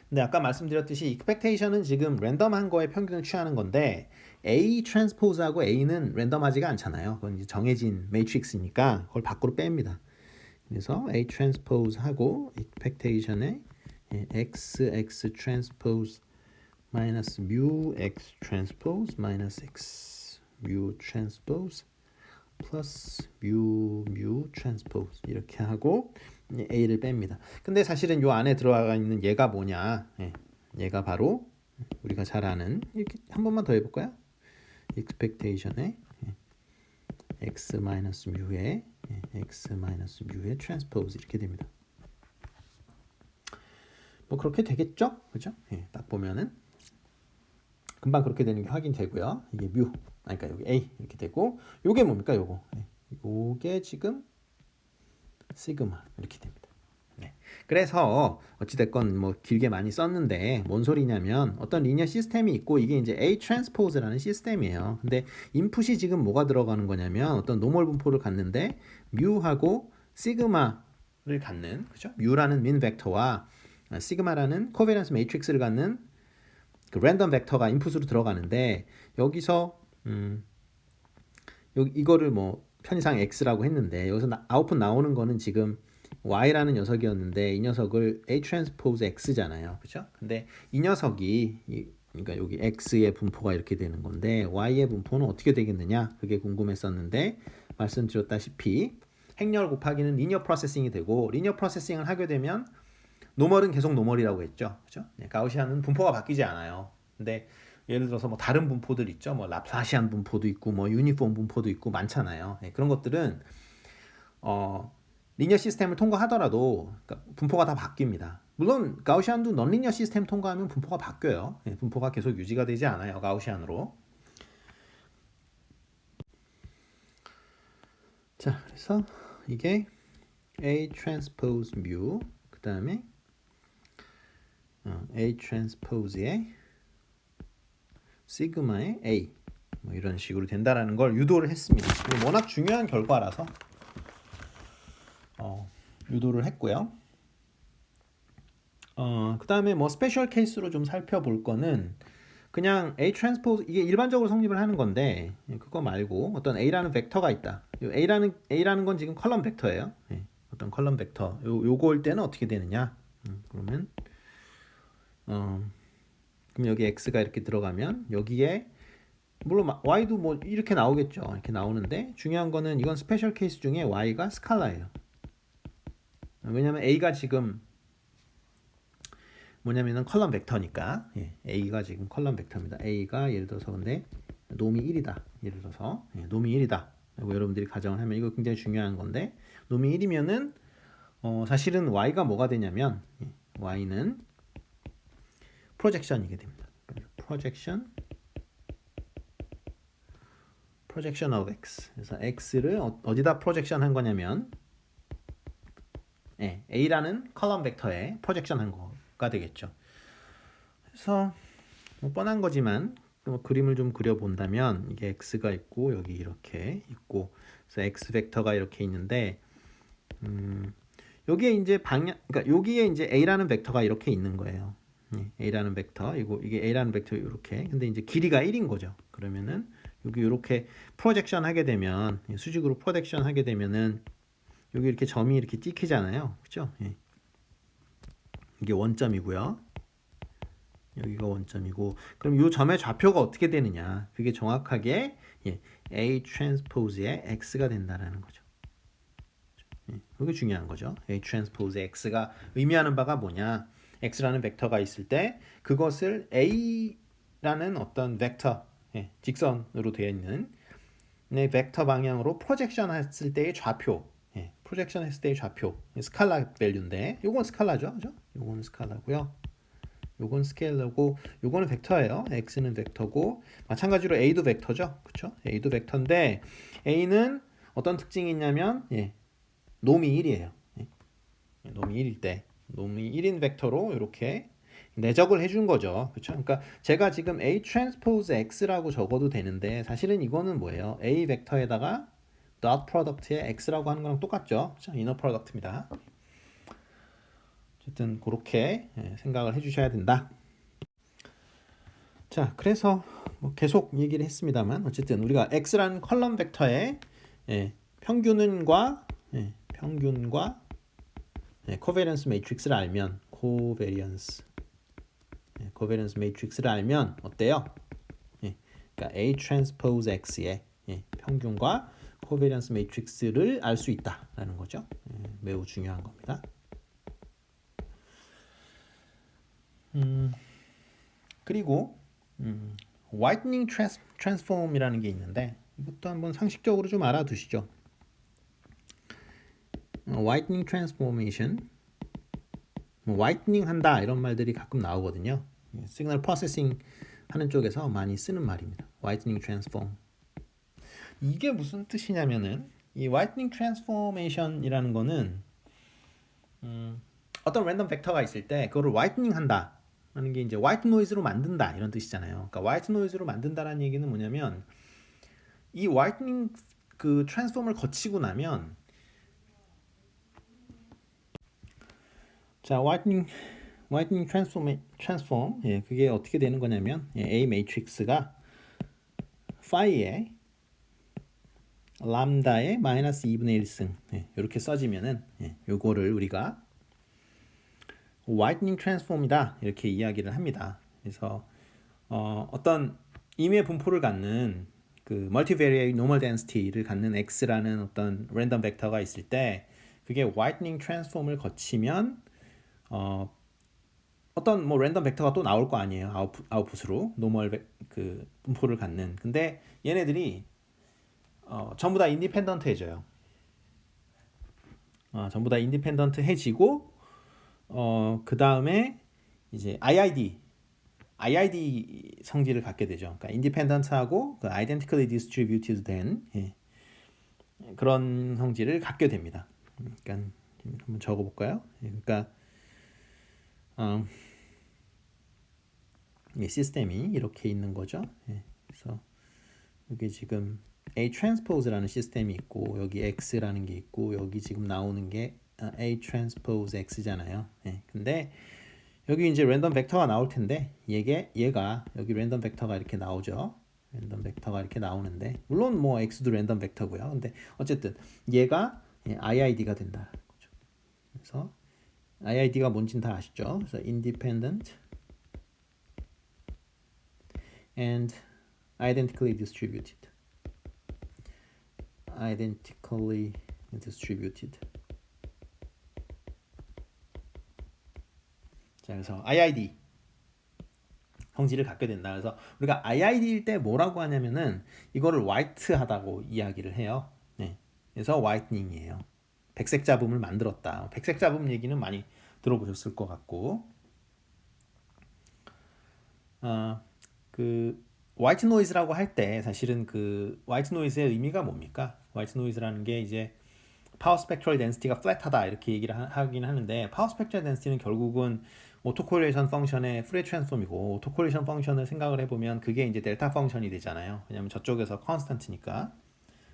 근데 아까 말씀드렸듯이 expectation은 지금 랜덤한 거에 평균을 취하는 건데 A transpose하고 A는 랜덤하지가 않잖아요. 그건 이제 정해진 매트릭스니까 그걸 밖으로 뺍니다. 그래서 A transpose하고 expectation에 x transpose 마이너스 뮤 x transpose 마이너스 x 뮤 transpose 플러스 뮤 transpose 이렇게 하고 A를 뺍니다. 근데 사실은 요 안에 들어가 있는 얘가 뭐냐? 얘가 바로 우리가 잘 아는, 이렇게 한 번만 더 해볼까요? expectation에 x 마이너스 뮤의 x 마이너스 뮤의 transpose 이렇게 됩니다. 뭐 그렇게 되겠죠, 그죠? 딱 보면은 금방 그렇게 되는 게 확인되고요. 이게 뮤, 그러니까 여기 A 이렇게 되고, 요게 뭡니까? 요게 지금 시그마 이렇게 됩니다. 그래서 어찌됐건 뭐 길게 많이 썼는데 뭔 소리냐면 어떤 리니어 시스템이 있고 이게 이제 A 트랜스포즈라는 시스템이에요. 근데 인풋이 지금 뭐가 들어가는 거냐면 어떤 노멀 분포를 갖는데 뮤하고 시그마를 갖는, 그죠? 뮤라는 민 벡터와 시그마라는 코베런스 매트릭스를 갖는 그 랜덤 벡터가 인풋으로 들어가는데, 여기서 이거를 뭐 편의상 x라고 했는데 여기서 아웃풋 나오는 거는 지금 y라는 녀석이었는데 이 녀석을 A 트랜스포즈 x잖아요. 그죠? 근데 이 녀석이 그러니까 여기 x의 분포가 이렇게 되는 건데 y의 분포는 어떻게 되겠느냐? 그게 궁금했었는데 말씀드렸다시피 행렬 곱하기는 리니어 프로세싱이 되고 리니어 프로세싱을 하게 되면 노멀은 계속 노멀이라고 했죠. 그죠? 가우시안은 분포가 바뀌지 않아요. 근데 예를 들어서 뭐 다른 분포들 있죠. 뭐 라플라시안 분포도 있고 뭐 유니폼 분포도 있고 많잖아요. 그런 것들은 리니어 시스템을 통과하더라도 그러니까 분포가 다 바뀝니다. 물론 가우시안도 넌리니어 시스템 통과하면 분포가 바뀌어요. 분포가 계속 유지가 되지 않아요. 가우시안으로. 자, 그래서 이게 A transpose mu 그 다음에 A transpose의 시그마의 A 뭐 이런 식으로 된다라는 걸 유도를 했습니다. 워낙 중요한 결과라서 유도를 했고요. 그 다음에 뭐 스페셜 케이스로 좀 살펴볼 거는 그냥 A 트랜스포즈 이게 일반적으로 성립을 하는 건데 그거 말고 어떤 A라는 벡터가 있다. A라는 건 지금 컬럼 벡터예요. 어떤 컬럼 벡터 요거일 때는 어떻게 되느냐? 그러면 그럼 여기 X가 이렇게 들어가면 여기에 물론 Y도 뭐 이렇게 나오겠죠. 이렇게 나오는데 중요한 거는 이건 스페셜 케이스 중에 Y가 스칼라예요. 왜냐면 A가 지금 뭐냐면은 컬럼 벡터니까 A가 지금 컬럼 벡터입니다. A가 예를 들어서 근데 놈이 1이다. 예를 들어서 놈이 1이다. 라고 여러분들이 가정을 하면 이거 굉장히 중요한 건데 놈이 1이면은 사실은 Y가 뭐가 되냐면 Y는 프로젝션이게 됩니다. 프로젝션 of X. 그래서 X를 어디다 프로젝션 한 거냐면 A라는 컬럼 벡터에 프로젝션 한 거가 되겠죠. 그래서 뭐 뻔한 거지만 뭐 그림을 좀 그려본다면 이게 X가 있고 여기 이렇게 있고 그래서 X 벡터가 이렇게 있는데 여기에 이제 그러니까 여기에 이제 A라는 벡터가 이렇게 있는 거예요. A라는 벡터 이게 A라는 벡터 이렇게 근데 이제 길이가 1인 거죠. 그러면은 여기 이렇게 프로젝션 하게 되면 수직으로 프로젝션 하게 되면은 여기 이렇게 점이 이렇게 찍히잖아요. 그죠? 이게 원점이고요. 여기가 원점이고 그럼 이 점의 좌표가 어떻게 되느냐? 그게 정확하게 A 트랜스포즈의 X가 된다라는 거죠. 그게 중요한 거죠. A 트랜스포즈 X가 의미하는 바가 뭐냐? X라는 벡터가 있을 때 그것을 A라는 어떤 벡터 직선으로 되어 있는 벡터 방향으로 프로젝션 했을 때의 좌표 프로젝션 했을 때의 좌표 스칼라 밸류인데 요건 스칼라죠. 그죠? 요건 스칼라고요. 요건 스케일러고 요거는 벡터예요. x는 벡터고 마찬가지로 a도 벡터죠. 그렇죠? a도 벡터인데 a는 어떤 특징이 있냐면 놈이 1이에요. 놈이 1일 때 놈이 1인 벡터로 이렇게 내적을 해준 거죠. 그렇죠? 그러니까 제가 지금 a 트랜스포즈 x라고 적어도 되는데 사실은 이거는 뭐예요? a 벡터에다가 dot product의 x라고 하는 거랑 똑같죠. 그렇죠? 이너 프로덕트입니다. 어쨌든 그렇게 생각을 해주셔야 된다. 자, 그래서 뭐 계속 얘기를 했습니다만 어쨌든 우리가 x라는 컬럼 벡터의 평균과 코베리언스 매트릭스를 알면 코베리언스 매트릭스를 알면 어때요? 그러니까 A 트랜스포즈 X의 평균과 코베리언스 매트릭스를 알 수 있다라는 거죠. 매우 중요한 겁니다. 그리고 whitening transform이라는 게 있는데 이것도 한번 상식적으로 좀 알아두시죠. whitening transformation, whitening 한다 이런 말들이 가끔 나오거든요. 시그널 프로세싱 하는 쪽에서 많이 쓰는 말입니다. whitening transform. 이게 무슨 뜻이냐면은 이 whitening transformation이라는 거는 어떤 랜덤 벡터가 있을 때 그거를 whitening 한다 하는 게 이제 화이트 노이즈로 만든다 이런 뜻이잖아요. 그러니까 화이트 노이즈로 만든다라는 얘기는 뭐냐면 이 화이트닝 그 트랜스폼을 거치고 나면 자 화이트닝 트랜스폼 그게 어떻게 되는 거냐면 A 매트릭스가 파이의 람다의 마이너스 2분의 1승 이렇게 써지면은 요거를 우리가 whitening transform이다 이렇게 이야기를 합니다. 그래서 어떤 임의 분포를 갖는 그 multivariate normal density를 갖는 x라는 어떤 랜덤 벡터가 있을 때 그게 whitening transform을 거치면 어떤 뭐 랜덤 벡터가 또 나올 거 아니에요. 아웃풋으로 노멀 그 분포를 갖는. 근데 얘네들이 전부 다 인디펜던트해져요. 전부 다 인디펜던트해지고 그 다음에 이제 IID 성질을 갖게 되죠. 그러니까 인디펜던트하고 그 identically distributed 된 그런 성질을 갖게 됩니다. 그러니까 한번 적어볼까요? 그러니까 이 시스템이 이렇게 있는 거죠. 그래서 여기 지금 A transpose라는 시스템이 있고 여기 X라는 게 있고 여기 지금 나오는 게 A transpose X잖아요. 근데 여기 이제 랜덤 벡터가 나올 텐데 얘가 여기 랜덤 벡터가 이렇게 나오죠. 랜덤 벡터가 이렇게 나오는데 물론 뭐 X도 랜덤 벡터고요. 근데 어쨌든 얘가 IID가 된다. 그래서 IID가 뭔지는 다 아시죠? 그래서 independent and identically distributed. identically distributed. 자, 그래서 IID 성질을 갖게 된다. 그래서 우리가 IID일 때 뭐라고 하냐면은 이거를 white하다고 이야기를 해요. 그래서 whitening이에요. 백색 잡음을 만들었다. 백색 잡음 얘기는 많이 들어보셨을 것 같고, 그 화이트 노이즈라고 할 때 사실은 그 화이트 노이즈의 의미가 뭡니까? 화이트 노이즈라는 게 이제 파워 스펙트럴 덴시티가 플랫하다 이렇게 얘기를 하긴 하는데 파워 스펙트럴 덴시티는 결국은 오토코레이션 펑션의 프레 트랜스폼이고 오토코레이션 펑션을 생각을 해보면 그게 이제 델타 펑션이 되잖아요. 왜냐면 저쪽에서 컨스탄트니까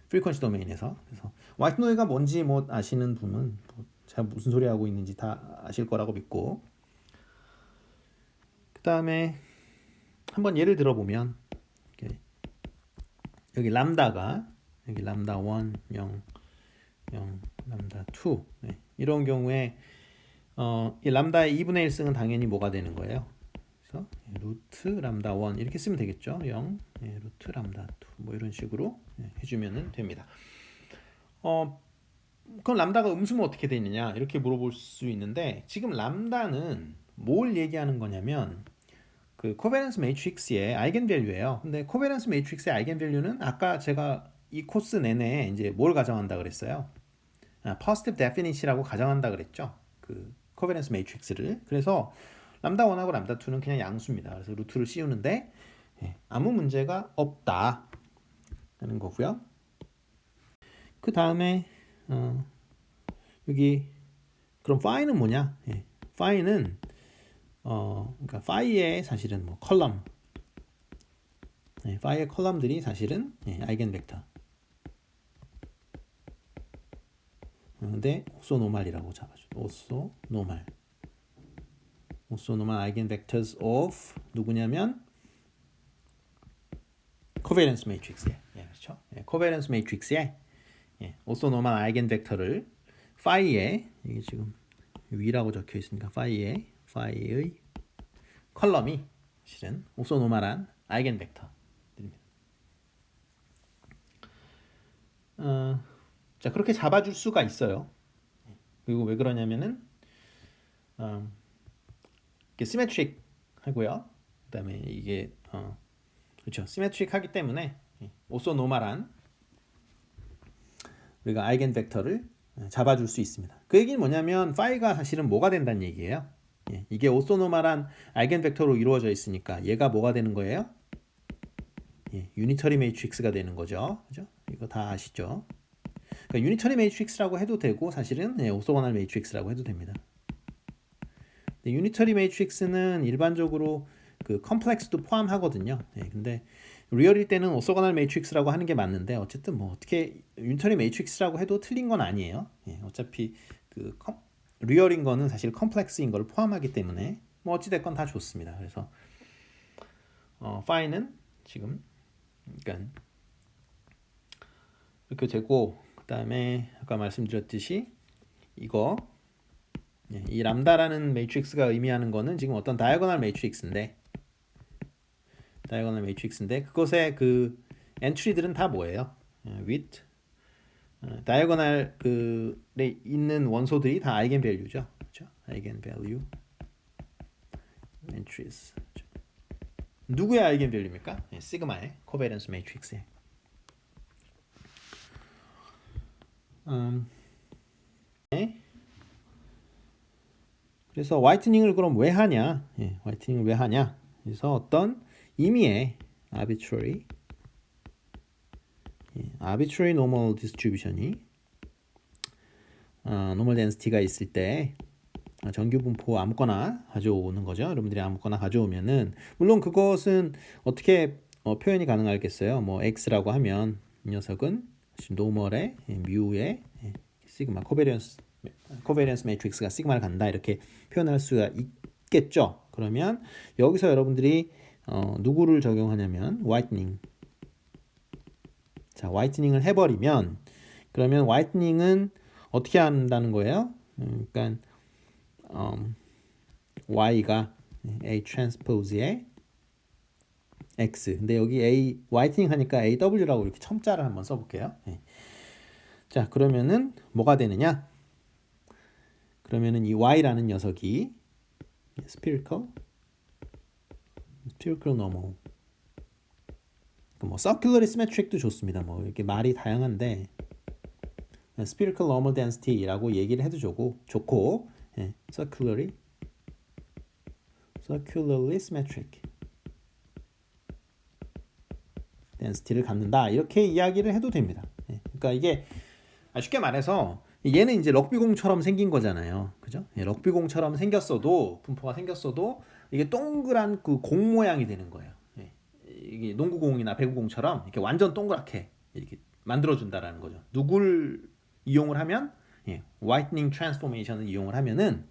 프리퀀시 도메인에서. 그래서 화이트 노이즈가 뭔지 뭐 아시는 분은 제가 무슨 소리 하고 있는지 다 아실 거라고 믿고, 그 다음에 한번 예를 들어보면 여기 람다가 여기 람다 1, 0, 0, 람다 2 이런 경우에 이 람다의 2분의 1승은 당연히 뭐가 되는 거예요? 그래서 루트 람다 1 이렇게 쓰면 되겠죠. 0, 루트 람다 2 뭐 이런 식으로 해주면 됩니다. 그럼 람다가 음수면 어떻게 되느냐 이렇게 물어볼 수 있는데 지금 람다는 뭘 얘기하는 거냐면 그 코베런스 매트릭스의 아이겐 밸류예요. 근데 코베런스 매트릭스의 아이겐 밸류는 아까 제가 이 코스 내내 이제 뭘 가정한다 그랬어요? positive definite라고 가정한다 그랬죠. 그 코베런스 매트릭스를. 그래서 람다 1하고 람다 2는 그냥 양수입니다. 그래서 루트를 씌우는데 아무 문제가 없다 하는 거고요. 그 다음에 여기 그럼 파이는 뭐냐? 파이는 그러니까 파이의 사실은 뭐 컬럼, 파이의 컬럼들이 사실은 아이겐 벡터. 근데 오소노말이라고 잡아줘. 오소노말 아이겐 벡터스 of 누구냐면 코베런스 매트릭스에 그렇죠? 코베런스 매트릭스에 오소노말 아이겐 벡터를 파이에 이게 지금 위라고 적혀 있으니까 파이의 컬럼이 실은 오소노말한 아이겐 벡터들입니다. 자 그렇게 잡아줄 수가 있어요. 그리고 왜 그러냐면은 이게 시메트릭 하고요. 그다음에 이게 그렇죠. 시메트릭 하기 때문에 오소노말한 우리가 아이겐 벡터를 잡아줄 수 있습니다. 그 얘기는 뭐냐면 파이가 사실은 뭐가 된다는 얘기예요. 이게 오소노말한 아이겐 벡터로 이루어져 있으니까 얘가 뭐가 되는 거예요? 유니터리 매트릭스가 되는 거죠. 그죠? 이거 다 아시죠? 그러니까 유니터리 매트릭스라고 해도 되고 사실은 오소고널 매트릭스라고 해도 됩니다. 유니터리 매트릭스는 일반적으로 그 컴플렉스도 포함하거든요. 근데 리얼일 때는 오소고널 매트릭스라고 하는 게 맞는데 어쨌든 뭐 어떻게 유니터리 매트릭스라고 해도 틀린 건 아니에요. 어차피 그 리얼인 거는 사실 컴플렉스인 걸 포함하기 때문에 뭐 어찌 됐건 다 좋습니다. 그래서 파이는 지금 그러니까 이렇게 되고 그다음에 아까 말씀드렸듯이 이거 이 람다라는 매트릭스가 의미하는 거는 지금 어떤 다이아고널 매트릭스인데 그것의 그 엔트리들은 다 뭐예요? with 다이아고널 그에 있는 원소들이 다 아이겐 밸류죠. 그렇죠? 아이겐 밸류 entries. 그렇죠? 누구의 아이겐 밸류입니까? 시그마의 코베런스 매트릭스의. 네. 그래서 화이트닝을 그럼 왜 하냐? 화이트닝을 왜 하냐? 그래서 어떤 임의의 arbitrary normal distribution이 normal density가 있을 때 정규 분포 아무거나 가져오는 거죠. 여러분들이 아무거나 가져오면은 물론 그것은 어떻게 표현이 가능하겠어요? 뭐 x라고 하면 이 녀석은 노멀의 뮤의 시그마 코베리언스 매트릭스가 시그마를 간다 이렇게 표현할 수가 있겠죠. 그러면 여기서 여러분들이 누구를 적용하냐면 화이트닝. 자, 화이트닝을 해버리면 그러면 화이트닝은 어떻게 한다는 거예요? 그러니까 y가 a 트랜스포즈의 x. 근데 여기 a 화이트닝 하니까 aw라고 이렇게 첨자를 한번 써볼게요. 자, 그러면은 뭐가 되느냐? 그러면은 이 y라는 녀석이 spherical normal. 뭐 circularly symmetric도 좋습니다. 뭐 이렇게 말이 다양한데 spherical normal density라고 얘기를 해도 좋고 circularly symmetric density를 갖는다 이렇게 이야기를 해도 됩니다. 그러니까 이게 쉽게 말해서 얘는 이제 럭비공처럼 생긴 거잖아요. 그죠? 럭비공처럼 생겼어도 분포가 생겼어도 이게 동그란 그 공 모양이 되는 거예요. 이게 농구공이나 배구공처럼 이렇게 완전 동그랗게 이렇게 만들어준다라는 거죠. 누굴 이용을 하면 화이트닝 트랜스포메이션을 이용을 하면은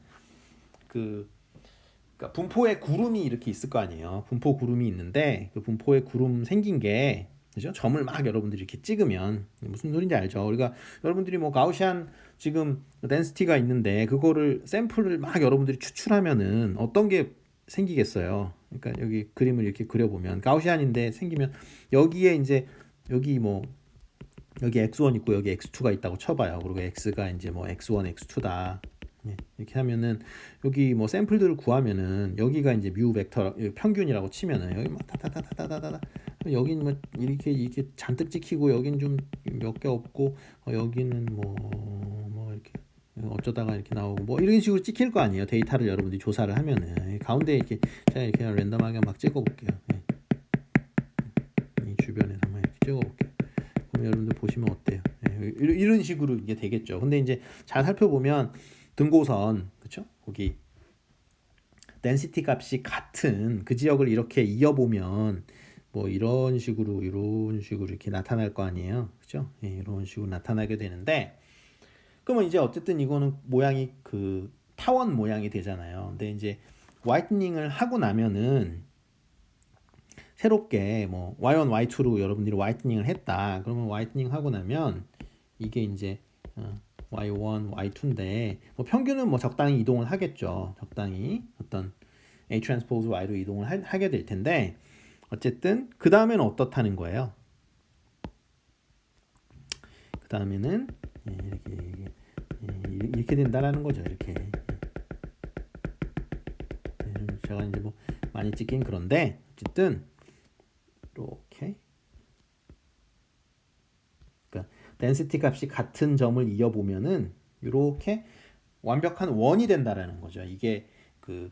그러니까 분포에 구름이 이렇게 있을 거 아니에요. 분포 구름이 있는데 그 분포에 구름 생긴 게 그죠? 점을 막 여러분들이 이렇게 찍으면 무슨 소린지 알죠? 우리가 여러분들이 뭐 가우시안 지금 덴시티가 있는데 그거를 샘플을 막 여러분들이 추출하면은 어떤 게 생기겠어요? 그러니까 여기 그림을 이렇게 그려보면 가우시안인데 생기면 여기에 이제 여기 x1 있고 여기 x2가 있다고 쳐봐요. 그리고 x가 이제 뭐 x1, x2다. 이렇게 하면은 여기 뭐 샘플들을 구하면은 여기가 이제 뮤 벡터 평균이라고 치면은 여기 막 다다다다다다 여기는 뭐 이렇게 잔뜩 찍히고 여기는 좀 몇 개 없고 여기는 뭐 이렇게 어쩌다가 이렇게 나오고 뭐 이런 식으로 찍힐 거 아니에요. 데이터를 여러분들이 조사를 하면은 가운데 이렇게 제가 이렇게 랜덤하게 막 찍어볼게요. 이 주변에서 한번 이렇게 찍어볼게요. 그럼 여러분들 보시면 어때요? 이런 식으로 이게 되겠죠. 근데 이제 잘 살펴보면 등고선 그렇죠? 거기 덴시티 값이 같은 그 지역을 이렇게 이어보면 뭐 이런 식으로 이렇게 나타날 거 아니에요. 그렇죠? 이런 식으로 나타나게 되는데 그러면 이제 어쨌든 이거는 모양이 그 타원 모양이 되잖아요. 근데 이제 화이트닝을 하고 나면은 새롭게 뭐 Y1, Y2로 여러분들이 화이트닝을 했다. 그러면 화이트닝 하고 나면 이게 이제 Y1, Y2인데 뭐 평균은 뭐 적당히 이동을 하겠죠. 적당히 어떤 A 트랜스포즈 Y로 이동을 하게 될 텐데 어쨌든 그 다음에는 어떻다는 거예요. 그 다음에는 이렇게 된다라는 거죠. 이렇게 제가 이제 뭐 많이 찍긴 그런데 어쨌든 이렇게 그러니까 덴시티 값이 같은 점을 이어보면은 이렇게 완벽한 원이 된다라는 거죠. 이게 그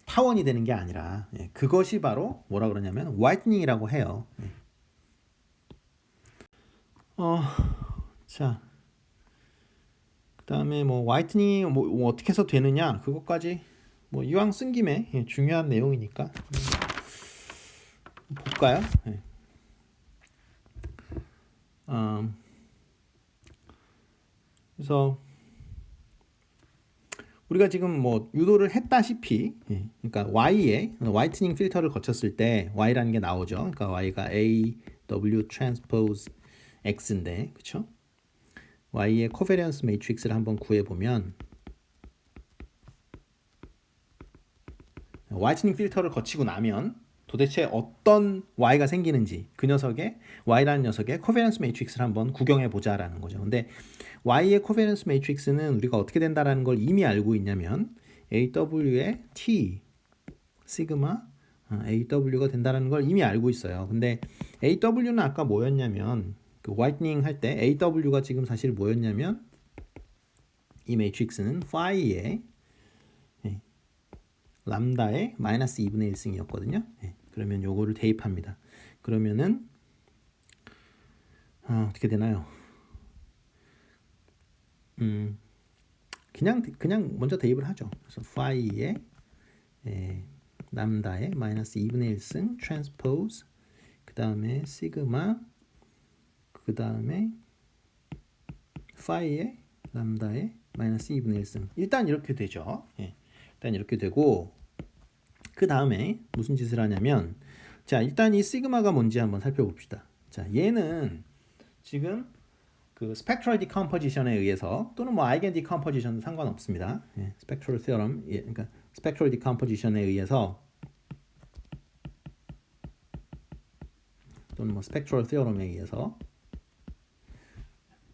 타원이 되는 게 아니라 그것이 바로 뭐라 그러냐면 화이트닝이라고 해요. 자, 그다음에 뭐 화이트닝이 뭐 어떻게 해서 되느냐 그것까지 뭐 이왕 쓴 김에 중요한 내용이니까 볼까요? 그래서 우리가 지금 뭐 유도를 했다시피 그러니까 Y에 화이트닝 필터를 거쳤을 때 Y라는 게 나오죠. 그러니까 Y가 A W transpose X인데, 그쵸? Y의 코베리언스 매트릭스를 한번 구해보면 화이트닝 필터를 거치고 나면 도대체 어떤 Y가 생기는지 그 녀석의 Y라는 녀석의 코베리언스 매트릭스를 한번 구경해 보자라는 거죠. 근데 Y의 코베리언스 매트릭스는 우리가 어떻게 된다라는 걸 이미 알고 있냐면 AW의 T 시그마 AW가 된다라는 걸 이미 알고 있어요. 근데 AW는 아까 뭐였냐면 그 화이트닝 할 때 AW가 지금 사실 뭐였냐면 이 매트릭스는 파이의 람다의 마이너스 2분의 1승이었거든요. 그러면 요거를 대입합니다. 그러면은 어떻게 되나요? 그냥 먼저 대입을 하죠. 그래서 파이의 람다의 마이너스 2분의 1승 트랜스포즈 그 다음에 시그마 그 다음에 파이의 람다의 마이너스 2분의 1승 일단 이렇게 되죠. 일단 이렇게 되고 그 다음에 무슨 짓을 하냐면 자 일단 이 시그마가 뭔지 한번 살펴봅시다. 자 얘는 지금 그 스펙트럴 디컴포지션에 의해서 또는 뭐 아이겐 디컴포지션도 상관없습니다. 스펙트럴 theorem 그러니까 스펙트럴 디컴포지션에 의해서 또는 뭐 스펙트럴 theorem에 의해서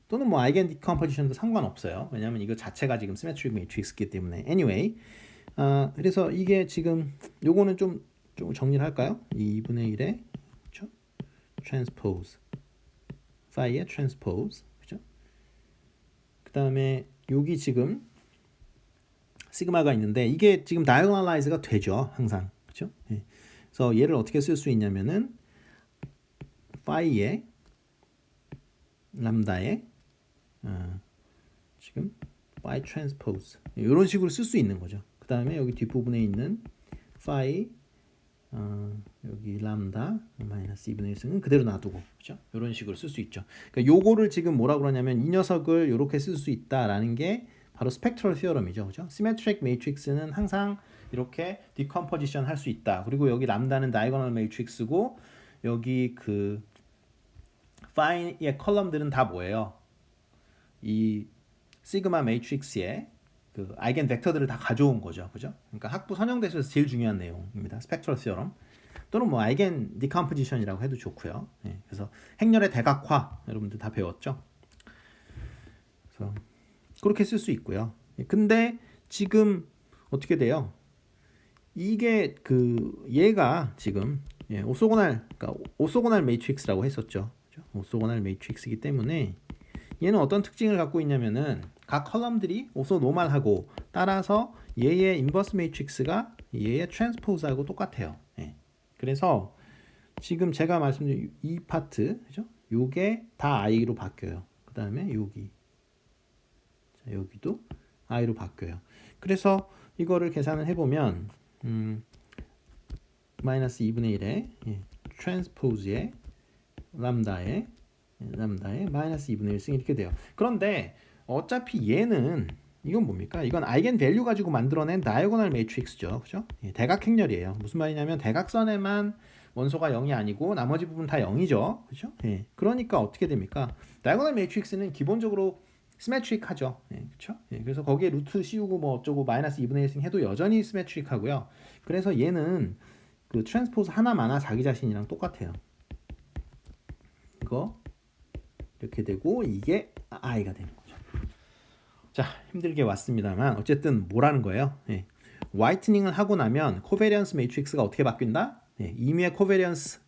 또는 뭐 아이겐 디컴포지션도 상관없어요. 왜냐하면 이거 자체가 지금 시메트릭 매트릭스이기 때문에 anyway 그래서 이게 지금 요거는 좀 정리를 할까요? 2분의 1의 그렇죠? transpose 파이의 transpose 그죠? 그 다음에 여기 지금 시그마가 있는데 이게 지금 diagonalize가 되죠 항상 그죠? 그래서 얘를 어떻게 쓸 수 있냐면은 파이의 람다의 지금 파이 transpose 이런 식으로 쓸 수 있는 거죠. 그 다음에 여기 뒷부분에 있는 파이 여기 람다 마이너스 2분의 1승은 그대로 놔두고 그죠? 이런 식으로 쓸 수 있죠. 그러니까 요거를 지금 뭐라 그러냐면 이 녀석을 이렇게 쓸 수 있다라는 게 바로 스펙트럴 티어럼이죠. 그죠? 시메트릭 매트릭스는 항상 이렇게 디컴포지션 할 수 있다. 그리고 여기 람다는 다이고널 매트릭스고 여기 그 파이의 컬럼들은 다 뭐예요? 이 시그마 매트릭스의 그 아이겐 벡터들을 다 가져온 거죠. 그죠? 그러니까 학부 선형대수에서 제일 중요한 내용입니다. 스펙트럴 티어럼 또는 뭐 아이겐 디컴포지션이라고 해도 좋고요. 그래서 행렬의 대각화 여러분들 다 배웠죠? 그래서 그렇게 쓸 수 있고요. 근데 지금 어떻게 돼요? 이게 그 얘가 지금 오소고날 그러니까 오소고날 매트릭스라고 했었죠. 그렇죠? 오소고날 매트릭스이기 때문에 얘는 어떤 특징을 갖고 있냐면은 각 컬럼들이 오소노멀하고 따라서 얘의 인버스 매트릭스가 얘의 트랜스포즈하고 똑같아요. 그래서 지금 제가 말씀드린 이 파트 그죠? 요게 다 i로 바뀌어요. 그 다음에 여기 자, 여기도 i로 바뀌어요. 그래서 이거를 계산을 해보면 마이너스 2분의 1의 트랜스포즈의 람다의 마이너스 2분의 1승 이렇게 돼요. 그런데 어차피 얘는 이건 뭡니까? 이건 아이겐 밸류 가지고 만들어낸 다이고널 매트릭스죠. 그죠? 대각행렬이에요. 무슨 말이냐면 대각선에만 원소가 0이 아니고 나머지 부분 다 0이죠. 그죠? 그러니까 어떻게 됩니까? 다이고널 매트릭스는 기본적으로 시메트릭하죠. 그렇죠? 그래서 거기에 루트 씌우고 뭐 어쩌고 마이너스 2분의 1승 해도 여전히 시메트릭하고요. 그래서 얘는 그 트랜스포즈 하나마나 자기 자신이랑 똑같아요. 이거 이렇게 되고 이게 i가 되는 거죠. 자, 힘들게 왔습니다만 어쨌든 뭐라는 거예요? 화이트닝을 하고 나면 코베리언스 매트릭스가 어떻게 바뀐다? 임의의 코베리언스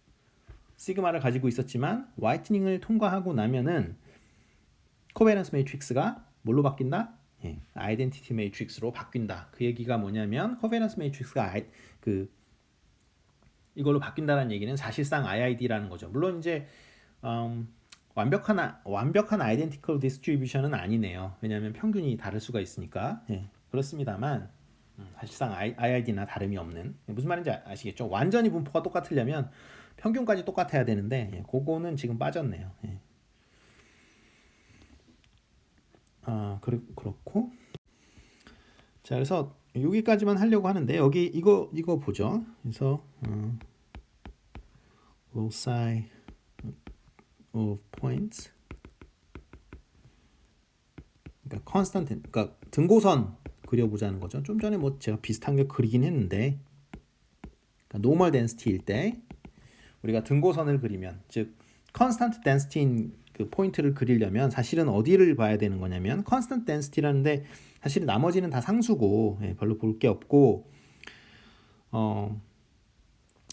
시그마를 가지고 있었지만 화이트닝을 통과하고 나면은 코베리언스 매트릭스가 뭘로 바뀐다? 아이덴티티 매트릭스로 바뀐다. 그 얘기가 뭐냐면 코베리언스 매트릭스가 이걸로 바뀐다는 얘기는 사실상 IID라는 거죠. 물론 이제 완벽한 아이덴티컬 디스트리뷰션은 아니네요. 왜냐하면 평균이 다를 수가 있으니까. 그렇습니다만 사실상 IID나 다름이 없는 무슨 말인지 아시겠죠? 완전히 분포가 똑같으려면 평균까지 똑같아야 되는데 그거는 지금 빠졌네요. 그렇고 자 그래서 여기까지만 하려고 하는데 여기 이거 보죠. 그래서 loci of points. 그러니까 constant, 그러니까 등고선 그려보자는 거죠. 좀 전에 뭐 제가 비슷한 게 그리긴 했는데, 그러니까 normal density일 때 우리가 등고선을 그리면, 즉 constant density인 그 포인트를 그리려면 사실은 어디를 봐야 되는 거냐면 constant density라는데 사실은 나머지는 다 상수고 별로 볼 게 없고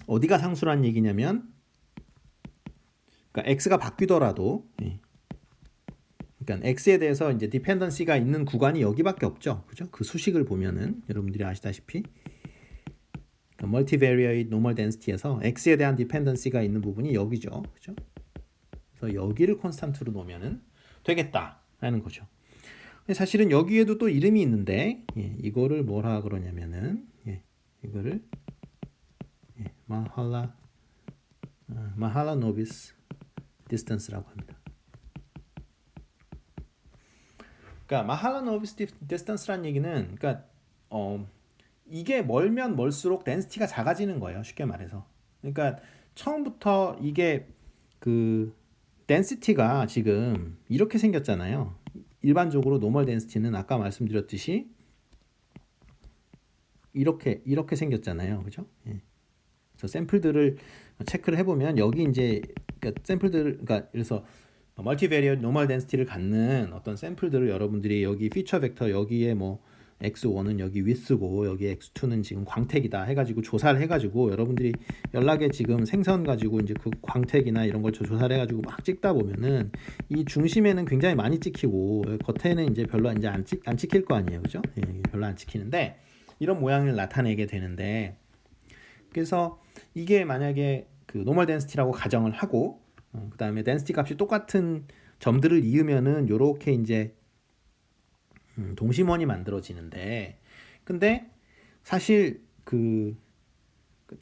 어디가 상수란 얘기냐면 그러니까 x가 바뀌더라도 그러니까 x에 대해서 이제 디펜던시가 있는 구간이 여기밖에 없죠. 그죠? 그 수식을 보면은 여러분들이 아시다시피 멀티베리어이트 노멀 덴시티에서 x에 대한 디펜던시가 있는 부분이 여기죠. 그죠? 그래서 여기를 콘스탄트로 놓으면은 되겠다라는 거죠. 사실은 여기에도 또 이름이 있는데 이거를 뭐라 그러냐면은 이거를 마할라노비스 디스턴스라고 합니다. 그러니까 마할라노비스 디스턴스라는 얘기는 그러니까 이게 멀면 멀수록 덴시티가 작아지는 거예요. 쉽게 말해서. 그러니까 처음부터 이게 그 덴시티가 지금 이렇게 생겼잖아요. 일반적으로 노멀 덴시티는 아까 말씀드렸듯이 이렇게 생겼잖아요. 그죠? 그래서 샘플들을 체크를 해보면 여기 이제 그러니까 샘플들을 그러니까 그래서 멀티베리어트 노멀 덴시티를 갖는 어떤 샘플들을 여러분들이 여기 피처 벡터 여기에 뭐 x1은 여기 width고 여기 x2는 지금 광택이다 해가지고 조사를 해가지고 여러분들이 연락에 지금 생선 가지고 이제 그 광택이나 이런 걸 조사를 해가지고 막 찍다 보면은 이 중심에는 굉장히 많이 찍히고 겉에는 이제 별로 이제 안 찍힐 거 아니에요, 그죠? 별로 안 찍히는데 이런 모양을 나타내게 되는데 그래서 이게 만약에 그 노멀 덴시티라고 가정을 하고 그 다음에 덴시티 값이 똑같은 점들을 이으면은 요렇게 이제 동심원이 만들어지는데 근데 사실 그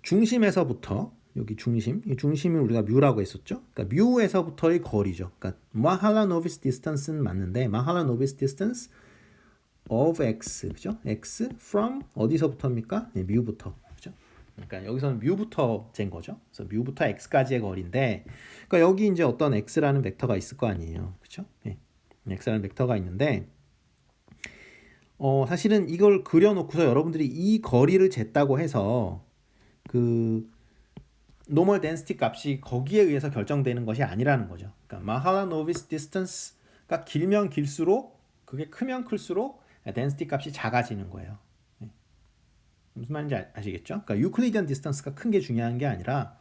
중심에서부터 여기 이 중심을 우리가 뮤라고 했었죠. 그러니까 뮤에서부터의 거리죠. 그러니까 마할라노비스 디스턴스는 맞는데 마할라노비스 디스턴스 of x 그죠? x from 어디서부터입니까? 뮤부터. 그죠? 그러니까 여기서는 뮤부터 잰 거죠. 그래서 뮤부터 x까지의 거리인데 그러니까 여기 이제 어떤 x라는 벡터가 있을 거 아니에요. 그렇죠? x라는 벡터가 있는데 사실은 이걸 그려놓고서 여러분들이 이 거리를 쟀다고 해서 그 노멀 덴시티 값이 거기에 의해서 결정되는 것이 아니라는 거죠. 그러니까 마할라노비스 디스턴스가 길면 길수록 그게 크면 클수록 덴시티 값이 작아지는 거예요. 무슨 말인지 아시겠죠? 그러니까 유클리디언 디스턴스가 큰 게 중요한 게 아니라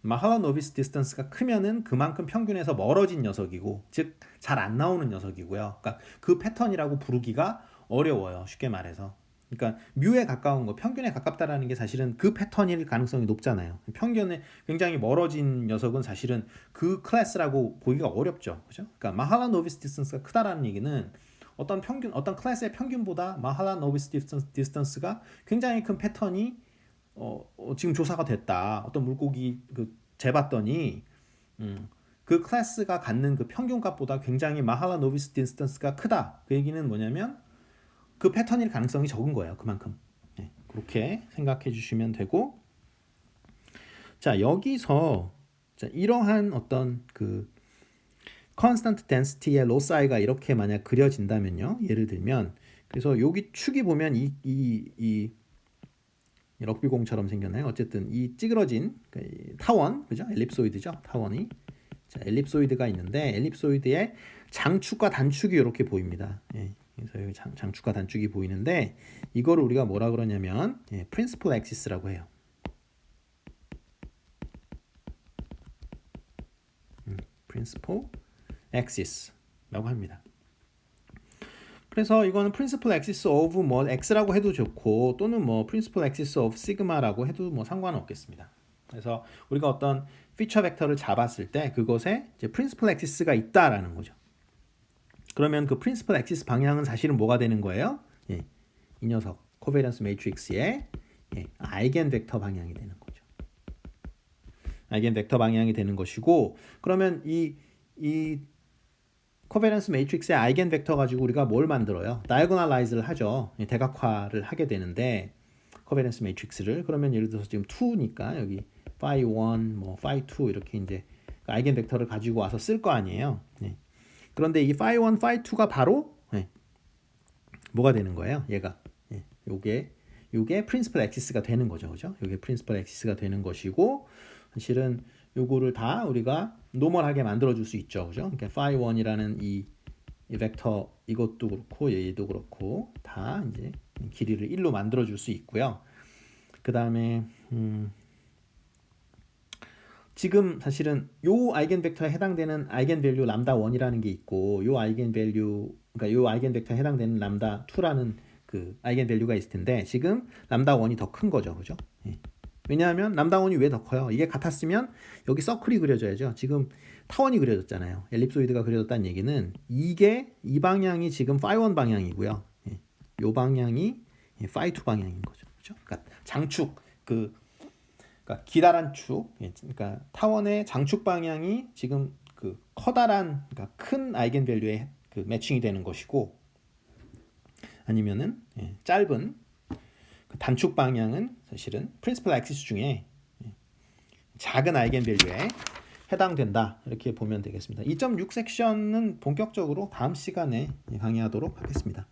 마할라노비스 디스턴스가 크면은 그만큼 평균에서 멀어진 녀석이고 즉 잘 안 나오는 녀석이고요. 그러니까 그 패턴이라고 부르기가 어려워요. 쉽게 말해서. 그러니까 뮤에 가까운 거, 평균에 가깝다라는 게 사실은 그 패턴일 가능성이 높잖아요. 평균에 굉장히 멀어진 녀석은 사실은 그 클래스라고 보기가 어렵죠. 그죠? 그러니까 마할라노비스 디스턴스가 크다라는 얘기는 어떤 클래스의 평균보다 마할라노비스 디스턴스가 굉장히 큰 패턴이 지금 조사가 됐다. 어떤 물고기 재봤더니 그 클래스가 갖는 그 평균값보다 굉장히 마할라노비스 디스턴스가 크다. 그 얘기는 뭐냐면 그 패턴일 가능성이 적은 거예요. 그만큼. 그렇게 생각해 주시면 되고 자 여기서 이러한 어떤 그 constant density의 lossi가 이렇게 만약 그려진다면요. 예를 들면 그래서 여기 축이 보면 이 럭비공처럼 생겼나요? 어쨌든 이 찌그러진 타원, 그죠? 엘립소이드죠. 타원이. 자, 엘립소이드가 있는데 엘립소이드의 장축과 단축이 이렇게 보입니다. 그래서 여기 장축과 단축이 보이는데 이거를 우리가 뭐라 그러냐면 principal axis라고 해요. principal axis라고 합니다. 그래서 이거는 principal axis of 뭐 x라고 해도 좋고 또는 뭐 principal axis of sigma라고 해도 뭐 상관은 없겠습니다. 그래서 우리가 어떤 피처 벡터를 잡았을 때 그것에 이제 principal axis가 있다라는 거죠. 그러면 그 principal axis 방향은 사실은 뭐가 되는 거예요? 이 녀석 코베리언스 매트릭스의 아이겐 벡터 방향이 되는 거죠. 아이겐 벡터 방향이 되는 것이고 그러면 이 코베리언스 매트릭스의 아이겐 벡터 가지고 우리가 뭘 만들어요? 다이고널라이즈를 하죠. 대각화를 하게 되는데 코베리언스 매트릭스를 그러면 예를 들어서 지금 2니까 여기 phi 1, 뭐 phi 2 이렇게 이제 아이겐 벡터를 가지고 와서 쓸 거 아니에요. 예. 그런데 이 phi1, phi2가 바로 예, 뭐가 되는 거예요? 얘가 예, 요게 프린시플 엑시스가 되는 거죠, 그죠? 요게 프린시플 엑시스가 되는 것이고 사실은 요거를 다 우리가 노멀하게 만들어 줄 수 있죠, 그죠? 그러니까 phi1이라는 이 벡터 이것도 그렇고 얘도 그렇고 다 이제 길이를 1로 만들어 줄 수 있고요. 그 다음에 지금 사실은 요 아이겐 벡터에 해당되는 아이겐 밸류 람다 1이라는 게 있고 요 아이겐 밸류 그러니까 요 아이겐 벡터에 해당되는 람다 2라는 그 아이겐 밸류가 있을 텐데 지금 람다 1이 더 큰 거죠. 그죠? 예. 왜냐하면 람다 1이 왜 더 커요? 이게 같았으면 여기 서클이 그려져야죠. 지금 타원이 그려졌잖아요. 엘립소이드가 그려졌다는 얘기는 이게 이 방향이 지금 phi1 방향이고요. 예. 요 방향이 phi2 방향인 거죠. 그죠? 그러니까 장축 그러니까 기다란 축, 그러니까 타원의 장축 방향이 지금 그 커다란, 그러니까 큰 아이겐 밸류에 그 매칭이 되는 것이고, 아니면은 짧은 그 단축 방향은 사실은 프린시플 엑시스 중에 작은 아이겐 밸류에 해당된다 이렇게 보면 되겠습니다. 2.6 섹션은 본격적으로 다음 시간에 강의하도록 하겠습니다.